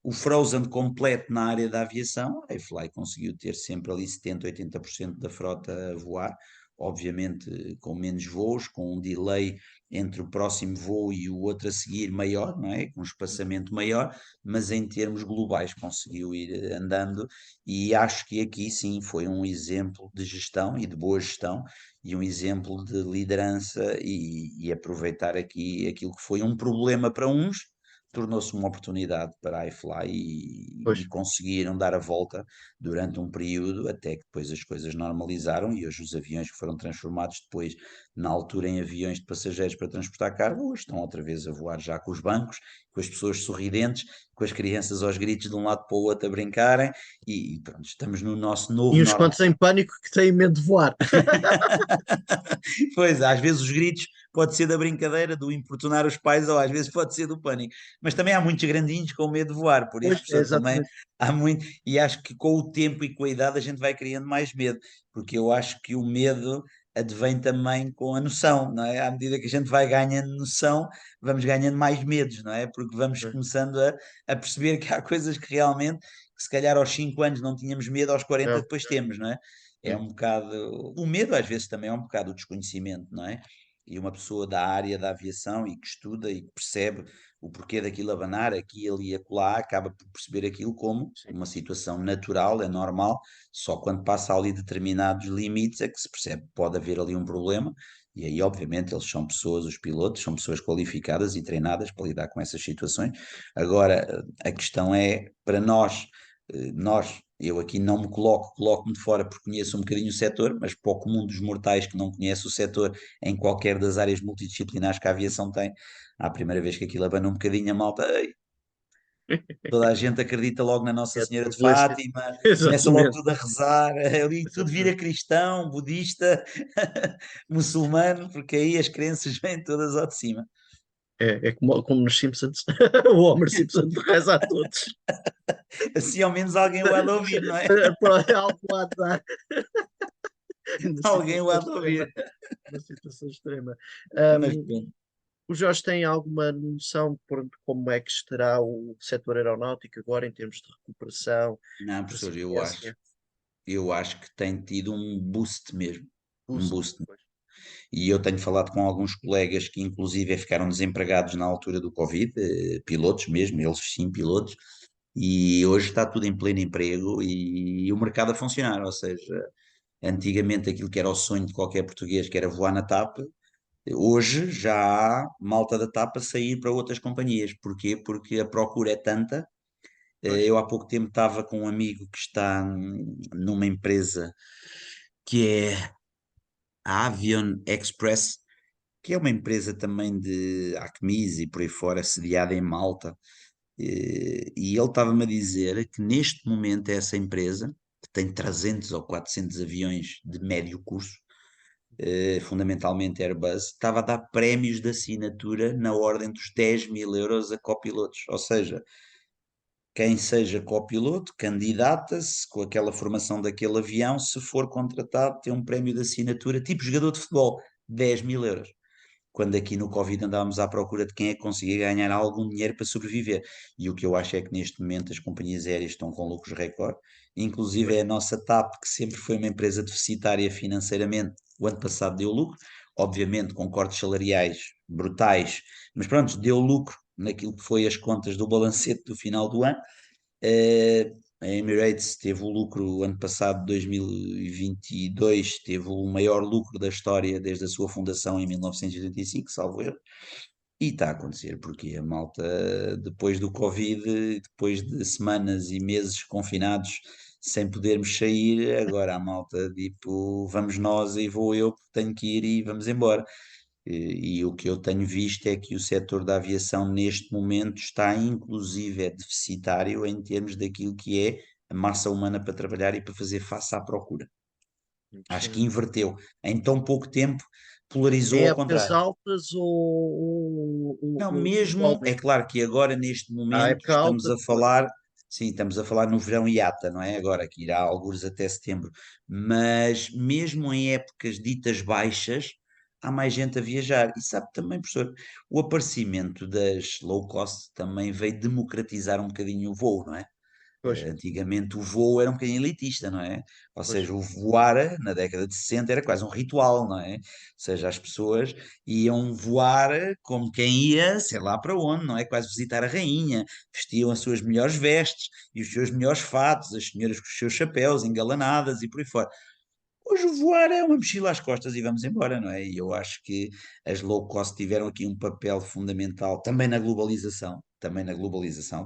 o frozen completo na área da aviação, a iFly conseguiu ter sempre ali 70, 80% da frota a voar, obviamente com menos voos, com um delay entre o próximo voo e o outro a seguir maior, não é? Com um espaçamento maior, mas em termos globais conseguiu ir andando, e acho que aqui sim foi um exemplo de gestão e de boa gestão e um exemplo de liderança, e aproveitar aqui aquilo que foi um problema para uns, tornou-se uma oportunidade para a iFly, Pois. e conseguiram dar a volta durante um período até que depois as coisas normalizaram, e hoje os aviões que foram transformados depois na altura em aviões de passageiros para transportar carga, hoje estão outra vez a voar já com os bancos, com as pessoas sorridentes, com as crianças aos gritos de um lado para o outro a brincarem, e pronto, estamos no nosso E novo uns normal. quantos em pânico que têm medo de voar. Pois, às vezes os gritos pode ser da brincadeira, do importunar os pais, ou às vezes pode ser do pânico. Mas também há muitos grandinhos com medo de voar, por Pois, isso, é professor, também exatamente. há muito, e acho que com o tempo e com a idade a gente vai criando mais medo, porque eu acho que o medo advém também com a noção, não é? À medida que a gente vai ganhando noção, vamos ganhando mais medos, não é? Porque vamos Pois. começando a perceber que há coisas que realmente, que se calhar aos 5 anos não tínhamos medo, aos 40 É, depois temos, não é? É é. um bocado. O medo, às vezes, também é um bocado o desconhecimento, não é? E uma pessoa da área da aviação e que estuda e que percebe o porquê daquilo abanar aqui, ali e acolá, acaba por perceber aquilo como Sim. uma situação natural, é normal, só quando passa ali determinados limites é que se percebe que pode haver ali um problema. E aí, obviamente, eles são pessoas, os pilotos, são pessoas qualificadas e treinadas para lidar com essas situações. Agora, a questão é, para nós, eu aqui não me coloco-me de fora porque conheço um bocadinho o setor, mas para o comum dos mortais que não conhece o setor em qualquer das áreas multidisciplinares que a aviação tem, à primeira vez que aquilo abana um bocadinho a malta, "Ei", toda a gente acredita logo na Nossa É Senhora de turbulência. Fátima, começa logo Exatamente. tudo a rezar, ali tudo vira Exatamente. cristão, budista, muçulmano, porque aí as crenças vêm todas ao de cima. É como nos Simpsons. O Homer Simpson reza a todos. Assim ao menos alguém o há de ouvir, não é? Para algo lá dar na Alguém o situação há de extrema. ouvir. Na situação extrema. Mas Um, pronto. o Jorge tem alguma noção de como é que estará o setor aeronáutico agora em termos de recuperação, Não, professor, resiliência, eu acho que tem tido um boost mesmo, um boost? boost. Pois. E eu tenho falado com alguns colegas que inclusive ficaram desempregados na altura do Covid, pilotos mesmo, eles sim, pilotos, E hoje está tudo em pleno emprego e o mercado a funcionar, ou seja, antigamente aquilo que era o sonho de qualquer português, que era voar na TAP, hoje já há malta da TAP a sair para outras companhias. Porquê? Porque a procura é tanta. Pois, Eu há pouco tempo estava com um amigo que está numa empresa que é a Avion Express, que é uma empresa também de Acmis e por aí fora, sediada em Malta. E ele estava-me a dizer que neste momento essa empresa, que tem 300 ou 400 aviões de médio curso, fundamentalmente Airbus, estava a dar prémios de assinatura na ordem dos 10.000 euros a copilotos. Ou seja, quem seja copiloto candidata-se com aquela formação daquele avião, se for contratado, tem um prémio de assinatura, tipo jogador de futebol, 10.000 euros. Quando aqui no Covid andávamos à procura de quem é que conseguia ganhar algum dinheiro para sobreviver. E o que eu acho é que neste momento as companhias aéreas estão com lucros recorde, inclusive pois, é a nossa TAP, que sempre foi uma empresa deficitária financeiramente, o ano passado deu lucro, obviamente com cortes salariais brutais, mas pronto, deu lucro naquilo que foi as contas do balancete do final do ano. A Emirates teve o lucro o ano passado, 2022, teve o maior lucro da história desde a sua fundação em 1985, salvo erro. E está a acontecer, porque a malta, depois do Covid, depois de semanas e meses confinados, sem podermos sair, agora a malta, tipo, vamos nós e vou eu, porque tenho que ir e vamos embora. E o que eu tenho visto é que o setor da aviação neste momento está inclusive é deficitário em termos daquilo que é a massa humana para trabalhar e para fazer face à procura. Acho que imagino. inverteu. Em tão pouco tempo Em polarizou ao épocas contrário. altas Não, mesmo, é igualmente. claro que agora neste À momento época estamos alta, a pois, falar, sim, estamos a falar no verão IATA, não é? Agora que irá algures até setembro, mas mesmo em épocas ditas baixas, há mais gente a viajar. E sabe também, professor, o aparecimento das low cost também veio democratizar um bocadinho o voo, não é? pois, Antigamente o voo era um bocadinho elitista, não é? Ou pois, seja, o voar na década de 60 era quase um ritual, não é? Ou seja, as pessoas iam voar como quem ia, sei lá para onde, não é? Quase visitar a rainha, vestiam as suas melhores vestes e os seus melhores fatos, as senhoras com os seus chapéus engalanadas e por aí fora. Hoje o voar é uma mochila às costas e vamos embora, não é? E eu acho que as low cost tiveram aqui um papel fundamental também na globalização,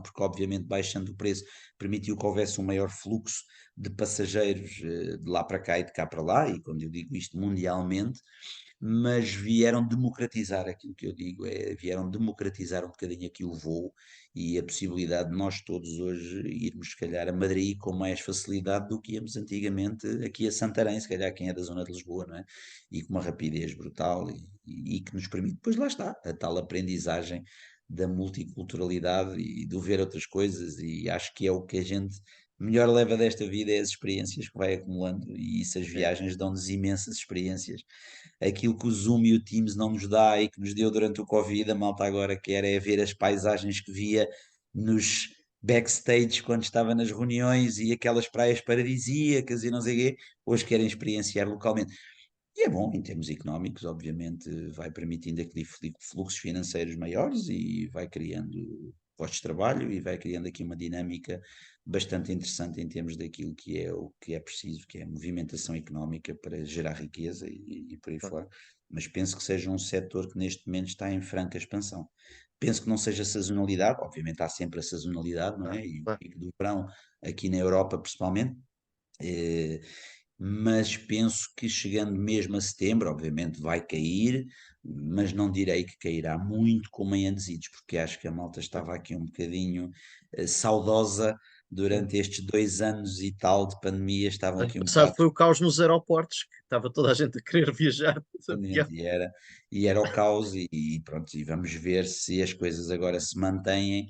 porque obviamente baixando o preço permitiu que houvesse um maior fluxo de passageiros de lá para cá e de cá para lá, e quando eu digo isto mundialmente, mas vieram democratizar aquilo que eu digo, vieram democratizar um bocadinho aqui o voo e a possibilidade de nós todos hoje irmos, se calhar, a Madrid com mais facilidade do que íamos antigamente aqui a Santarém, se calhar quem é da zona de Lisboa, não é? E com uma rapidez brutal e que nos permite, depois lá está, a tal aprendizagem da multiculturalidade e de ver outras coisas, e acho que é o que a gente melhor leva desta vida, é as experiências que vai acumulando, e isso as é, viagens dão-nos imensas experiências. Aquilo que o Zoom e o Teams não nos dá e que nos deu durante o Covid, a malta agora quer é ver as paisagens que via nos backstage quando estava nas reuniões e aquelas praias paradisíacas e não sei o quê, hoje querem experienciar localmente. E é bom, em termos económicos, obviamente, vai permitindo aqui fluxos financeiros maiores e vai criando postos de trabalho e vai criando aqui uma dinâmica bastante interessante em termos daquilo que é o que é preciso, que é a movimentação económica para gerar riqueza e por aí claro, fora. Mas penso que seja um setor que neste momento está em franca expansão. Penso que não seja sazonalidade, obviamente há sempre a sazonalidade, não claro, é? E o claro. pico do verão, aqui na Europa principalmente, eh, mas penso que chegando mesmo a setembro, obviamente vai cair, mas não direi que cairá muito como em anos idos, porque acho que a malta Pois, estava aqui um bocadinho saudosa sim. durante estes 2 anos e tal de pandemia, estavam Ano aqui um passado bocado foi o caos nos aeroportos, que estava toda a gente a querer viajar de avião. dependente e era o caos e pronto, e vamos ver se as coisas agora se mantêm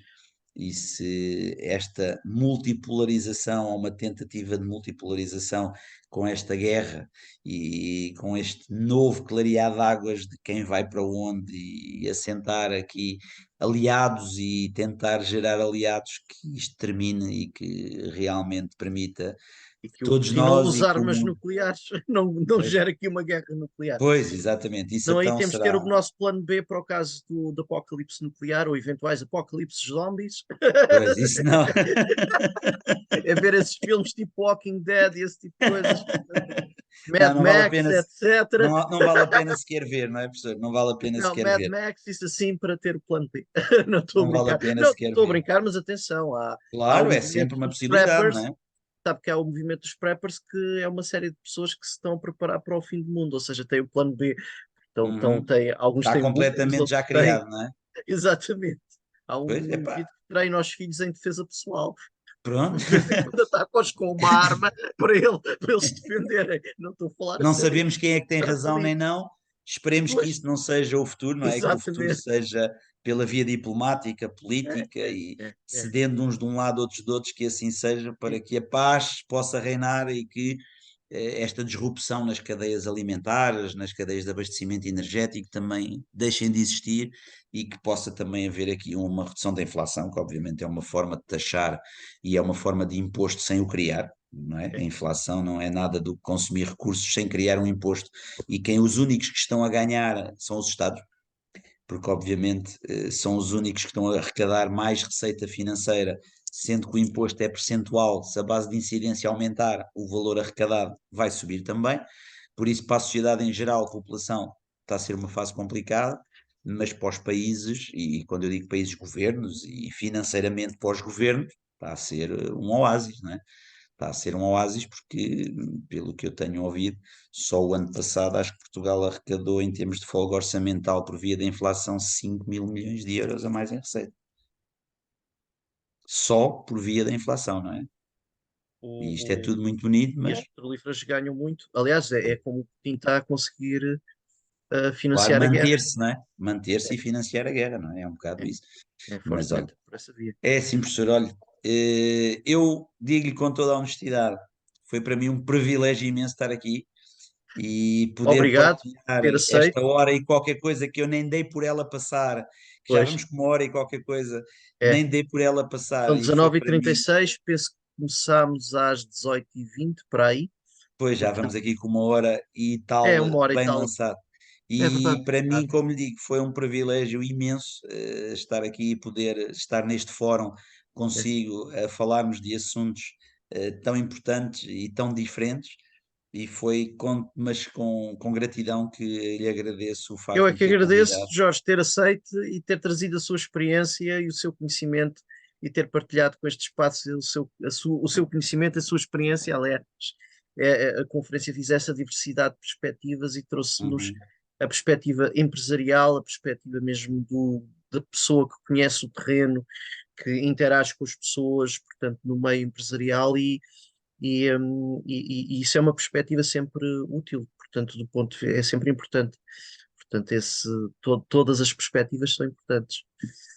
e se esta multipolarização ou uma tentativa de multipolarização com esta guerra e com este novo clarear de águas de quem vai para onde e assentar aqui aliados e tentar gerar aliados, que isto termine e que realmente permita E que que o todos Putin não nós use e que o armas mundo. nucleares, não Pois, gera aqui uma guerra nuclear. pois, exatamente, isso Não, aí então temos de ter será. o nosso plano B para o caso do apocalipse nuclear ou eventuais apocalipses zombies. Pois, isso não. É ver esses filmes tipo Walking Dead e esse tipo de coisas, Não, Mad não vale a Max, pena, etc. não vale a pena sequer ver, não é, professor? Não vale a pena Não, sequer Mad ver. Max, isso assim para ter o plano B. Não estou a Não vale a brincar. pena Não, sequer estou a ver. brincar, mas atenção, há o Claro, é movimento sempre uma dos possibilidade, não preppers, é? sabe que há o movimento dos preppers que é uma série de pessoas que se estão a preparar para o fim do mundo, ou seja, tem o plano B. Uhum. Alguns Está têm bunkers, completamente já outros têm. criado, não é? Exatamente. Há Pois, um epá, indivíduo que treina os filhos em defesa pessoal. pronto. De vez em quando ataca-os com uma arma para eles se defenderem. Não estou a falar a Não sério. sabemos quem é que tem Para razão nem apelidos. não. Esperemos que Pois, isso não seja o futuro, não é? Que o futuro exatamente. seja pela via diplomática, É, política e é. cedendo uns de um lado, outros de outros, que assim seja, para E, que a paz possa reinar e que esta disrupção nas cadeias alimentares, nas cadeias de abastecimento energético também deixem de existir e que possa também haver aqui uma redução da inflação, que obviamente é uma forma de taxar e é uma forma de imposto sem o criar. Não é? A é. inflação não é nada do que consumir recursos sem criar um imposto, e quem os únicos que estão a ganhar são os Estados, porque obviamente são os únicos que estão a arrecadar mais receita financeira, sendo que o imposto é percentual. Se a base de incidência aumentar, o valor arrecadado vai subir também. Por isso, para a sociedade em geral, a população, está a ser uma fase complicada, mas para os países, e quando eu digo países, governos, e financeiramente para os governos, está a ser um oásis, não é? Está a ser um oásis porque, pelo que eu tenho ouvido, só o ano passado acho que Portugal arrecadou, em termos de folga orçamental por via da inflação, 5 mil milhões de euros a mais em receita. Só por via da inflação, não é? E isto é tudo muito bonito, E mas, as petrolíferas ganham muito. Aliás, é como o Putin está a conseguir claro, financiar a guerra. manter-se, não é? Manter-se e financiar a guerra, não é? É um bocado É, isso. é Mas olha, fortemente por essa via. é assim, professor, olha, eu digo-lhe com toda a honestidade, foi para mim um privilégio imenso estar aqui e poder Obrigado por partilhar ter aceito. esta hora e qualquer coisa que eu nem dei por ela passar, que já Pois, vamos com uma hora e qualquer coisa, é. nem dei por ela São passar e foi para mim, 19h36, penso que começámos às 18h20, para aí. pois já vamos Portanto, aqui com uma hora e é tal, uma hora e bem tal. lançado. É E verdade. para mim, como lhe digo, foi um privilégio imenso estar aqui e poder estar neste fórum É. consigo a falarmos de assuntos tão importantes e tão diferentes. E foi mas com gratidão que lhe agradeço o Eu facto é de me que ter agradeço, convidado. Jorge, ter aceito e ter trazido a sua experiência e o seu conhecimento e ter partilhado com este espaço o seu conhecimento, a sua experiência. Aliás, a conferência fez essa diversidade de perspectivas e trouxe-nos Uhum, a perspectiva empresarial, a perspectiva mesmo da pessoa que conhece o terreno, que interage com as pessoas, portanto, no meio empresarial e isso é uma perspectiva sempre útil, portanto, é sempre importante. Portanto, todas as perspectivas são importantes.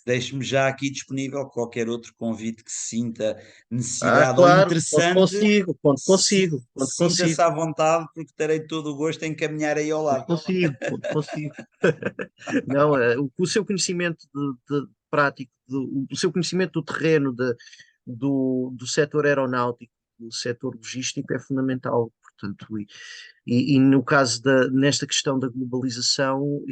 deixe-me já aqui disponível qualquer outro convite que se sinta necessidade ou Claro, conto interessante, consigo, conto consigo, conto sinta-se consigo, à vontade, porque terei todo o gosto em caminhar aí ao conto lado. consigo, conto consigo. Não, o seu conhecimento prático, o seu conhecimento do terreno, do setor aeronáutico, do setor logístico é fundamental. Portanto, e no caso nesta questão da globalização,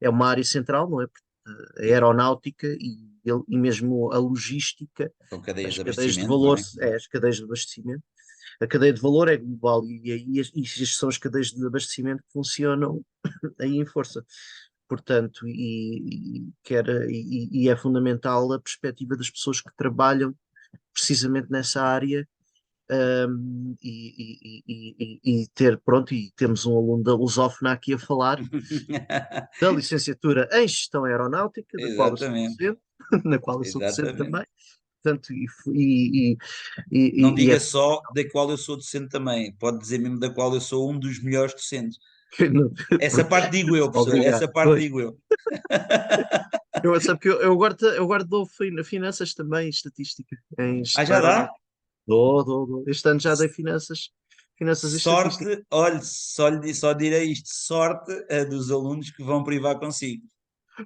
é uma área central, não é? A Sim, aeronáutica e mesmo a logística, são cadeias as de cadeias de abastecimento, não valor, é? as cadeias de abastecimento. A cadeia de valor é global e estas são as cadeias de abastecimento que funcionam aí em força. Portanto, e é fundamental a perspectiva das pessoas que trabalham precisamente nessa área e ter, pronto, e temos um aluno da Lusófona aqui a falar da licenciatura em Gestão Aeronáutica, da qual eu sou Exatamente, docente, na qual eu sou docente exatamente. também, portanto, Não e diga é só da qual eu sou docente também, pode dizer mesmo da qual eu sou um dos melhores docentes. Essa parte digo eu, professor, obrigado. essa parte Pois. digo eu. Sabe que eu agora dou finanças também, estatística, em Ah, gestão já dá? aeronáutica. Dou. Este ano já dei finanças, Finanças e estatística. Sorte, olhe, só direi isto, sorte a dos alunos que vão privar consigo.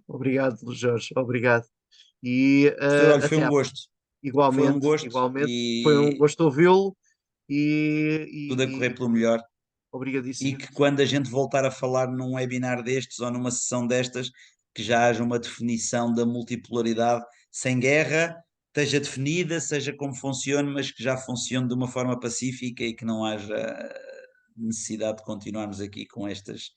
Obrigado, Jorge, obrigado. E Professor, olha, até foi um igualmente, gosto igualmente. Foi um e gosto ouvi-lo tudo a e correr pelo melhor. E obrigadíssimo. que quando a gente voltar a falar num webinar destes ou numa sessão destas, que já haja uma definição da multipolaridade sem guerra, esteja definida, seja como funcione, mas que já funcione de uma forma pacífica e que não haja necessidade de continuarmos aqui com estas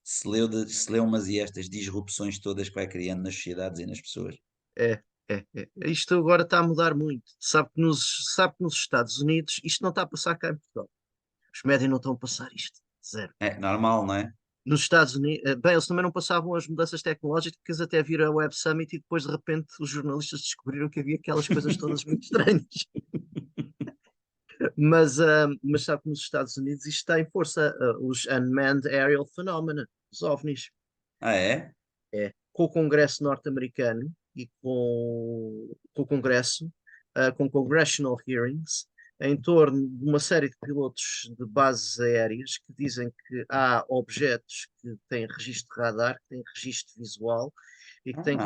celeumas e estas disrupções todas que vai criando nas sociedades e nas pessoas. É, é. Isto agora está a mudar muito. Sabe que nos Estados Unidos isto não está a passar cá em Portugal. Os médias não estão a passar isto. Zero. É normal, não é? Nos Estados Unidos, bem, eles também não passavam as mudanças tecnológicas até vir a Web Summit e depois de repente os jornalistas descobriram que havia aquelas coisas todas muito estranhas. Mas sabe que nos Estados Unidos isto está em força, os Unmanned Aerial Phenomena, os OVNIs. Ah, é? É, com o Congresso norte-americano e com o Congresso, com congressional hearings, em torno de uma série de pilotos de bases aéreas que dizem que há objetos que têm registro de radar, que têm registro visual e Ah, que têm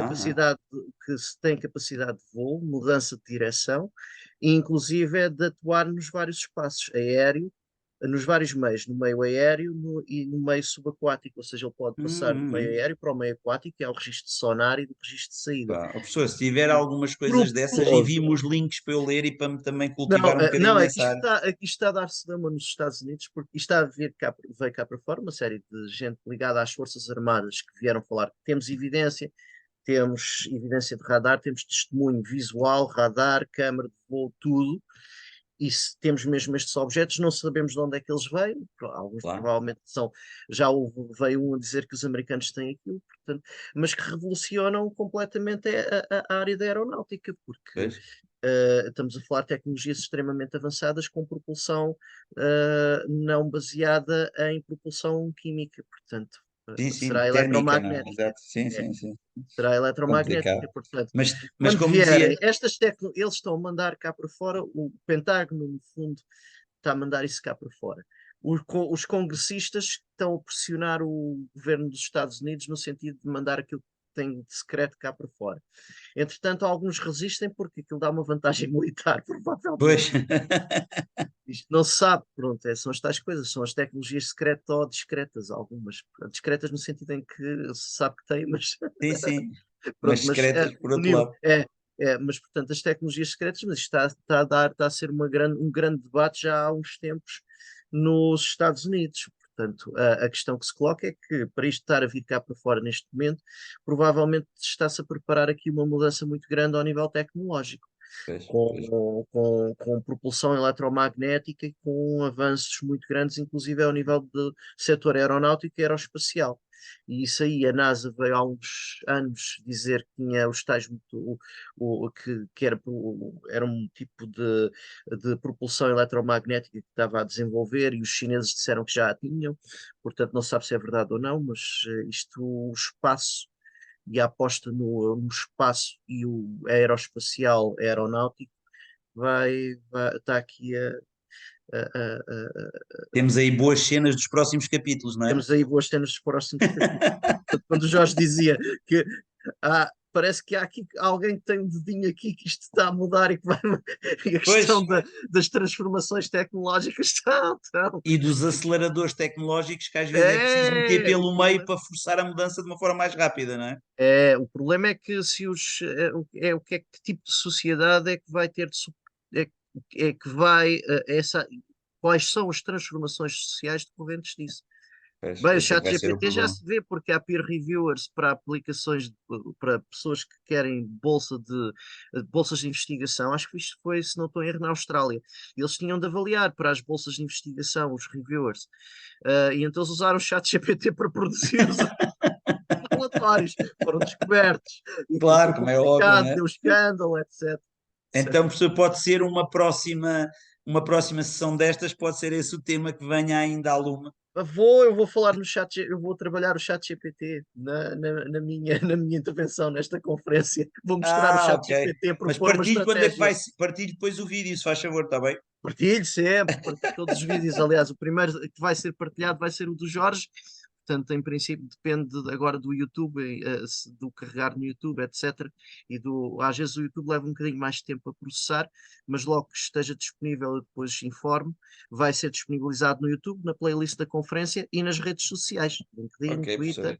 capacidade de voo, mudança de direção, e inclusive é de atuar nos vários espaços aéreo, nos vários meios, no meio aéreo e no meio subaquático, ou seja, ele pode passar do meio hum. aéreo para o meio aquático, que é o registro de sonar e do registro de saída. Pá, ó, professor, se tiver algumas coisas dessas, Propôs. envie-me os links para eu ler e para me também Não, cultivar um bocadinho não, nessa área. aqui está a dar-se dama nos Estados Unidos, porque isto está a vir cá, veio cá para fora, uma série de gente ligada às Forças Armadas que vieram falar. Temos evidência de radar, temos testemunho visual, radar, câmara de voo, tudo. E se temos mesmo estes objetos, não sabemos de onde é que eles veio. Alguns Claro, provavelmente são. Veio um a dizer que os americanos têm aquilo, portanto, mas que revolucionam completamente a área da aeronáutica, porque pois. estamos a falar de tecnologias extremamente avançadas com propulsão não baseada em propulsão química, portanto, Sim, será sim, térmica, não é? eletromagnética. Exato, sim, É, sim, sim. será Complicado. eletromagnética, portanto. Mas Quando como vierem dizia, estas tecnologias, eles estão a mandar cá para fora, o Pentágono, no fundo, está a mandar isso cá para fora. Os congressistas estão a pressionar o governo dos Estados Unidos no sentido de mandar aquilo que tem de secreto cá para fora. Entretanto, alguns resistem porque aquilo dá uma vantagem militar, provavelmente. pois, Isto não se sabe, pronto, são as tais coisas, são as tecnologias secretas ou discretas, algumas. Discretas no sentido em que se sabe que tem, mas sim, sim, mas pronto, mas secretas por o outro nível lado. mas portanto as tecnologias secretas, mas isto está a ser um grande debate já há uns tempos nos Estados Unidos. Portanto, a questão que se coloca é que para isto estar a vir cá para fora neste momento, provavelmente está-se a preparar aqui uma mudança muito grande ao nível tecnológico Pois, pois. com propulsão eletromagnética e com avanços muito grandes, inclusive ao nível do setor aeronáutico e aeroespacial. E isso aí, a NASA veio há uns anos dizer que tinha os tais, que era um tipo de propulsão eletromagnética que estava a desenvolver e os chineses disseram que já a tinham, portanto não se sabe se é verdade ou não, mas isto, o espaço e a aposta no espaço e o aeroespacial aeronáutico está aqui Temos aí boas cenas dos próximos capítulos, não é? temos aí boas cenas dos próximos capítulos. Portanto, quando o Jorge dizia que parece que há aqui alguém que tem um dedinho aqui que isto está a mudar e que vai e a Pois, questão das transformações tecnológicas está. e dos aceleradores tecnológicos que às vezes é preciso meter É, o pelo meio problema para forçar a mudança de uma forma mais rápida, não é? o problema é que se os o que é que tipo de sociedade é que vai ter é, é que vai quais são as transformações sociais decorrentes disso? Pois, Bem, o esse é que chat vai ser o GPT já problema. se vê porque há peer reviewers para aplicações para pessoas que querem bolsas de investigação. Acho que isto foi, se não estou em erro, na Austrália. Eles tinham de avaliar para as bolsas de investigação os reviewers. E então eles usaram o chat GPT para produzir os relatórios. Foram descobertos. E aquilo foi Claro, como é óbvio, publicado, né? deu escândalo, etc. Então, professor, pode ser uma próxima sessão destas, pode ser esse o tema que venha ainda à lume. Eu vou falar no eu vou trabalhar o chat GPT na minha intervenção nesta conferência. Vou mostrar o Ah, chat ok. GPT a Mas propor uma partilhe quando é que estratégia. vai, partilhe depois o vídeo, se faz favor, está bem? partilho todos os vídeos. Aliás, o primeiro que vai ser partilhado vai ser o do Jorge. Portanto, em princípio, depende agora do YouTube, do carregar no YouTube, etc. Às vezes o YouTube leva um bocadinho mais de tempo a processar, mas logo que esteja disponível, eu depois informo. Vai ser disponibilizado no YouTube, na playlist da conferência e nas redes sociais, Ok, LinkedIn, professor. Twitter.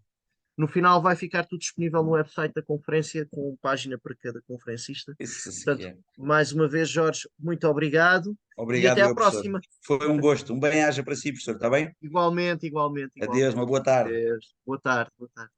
No final vai ficar tudo disponível no website da conferência, com página para cada conferencista. Isso sim que Portanto, é. mais uma vez, Jorge, muito obrigado e até Obrigado, à eu, professor. próxima. Foi um gosto. Um bem-aja para si, professor, está bem? Igualmente, igualmente, Adeus, igualmente. uma boa tarde. Adeus. Boa tarde, boa tarde.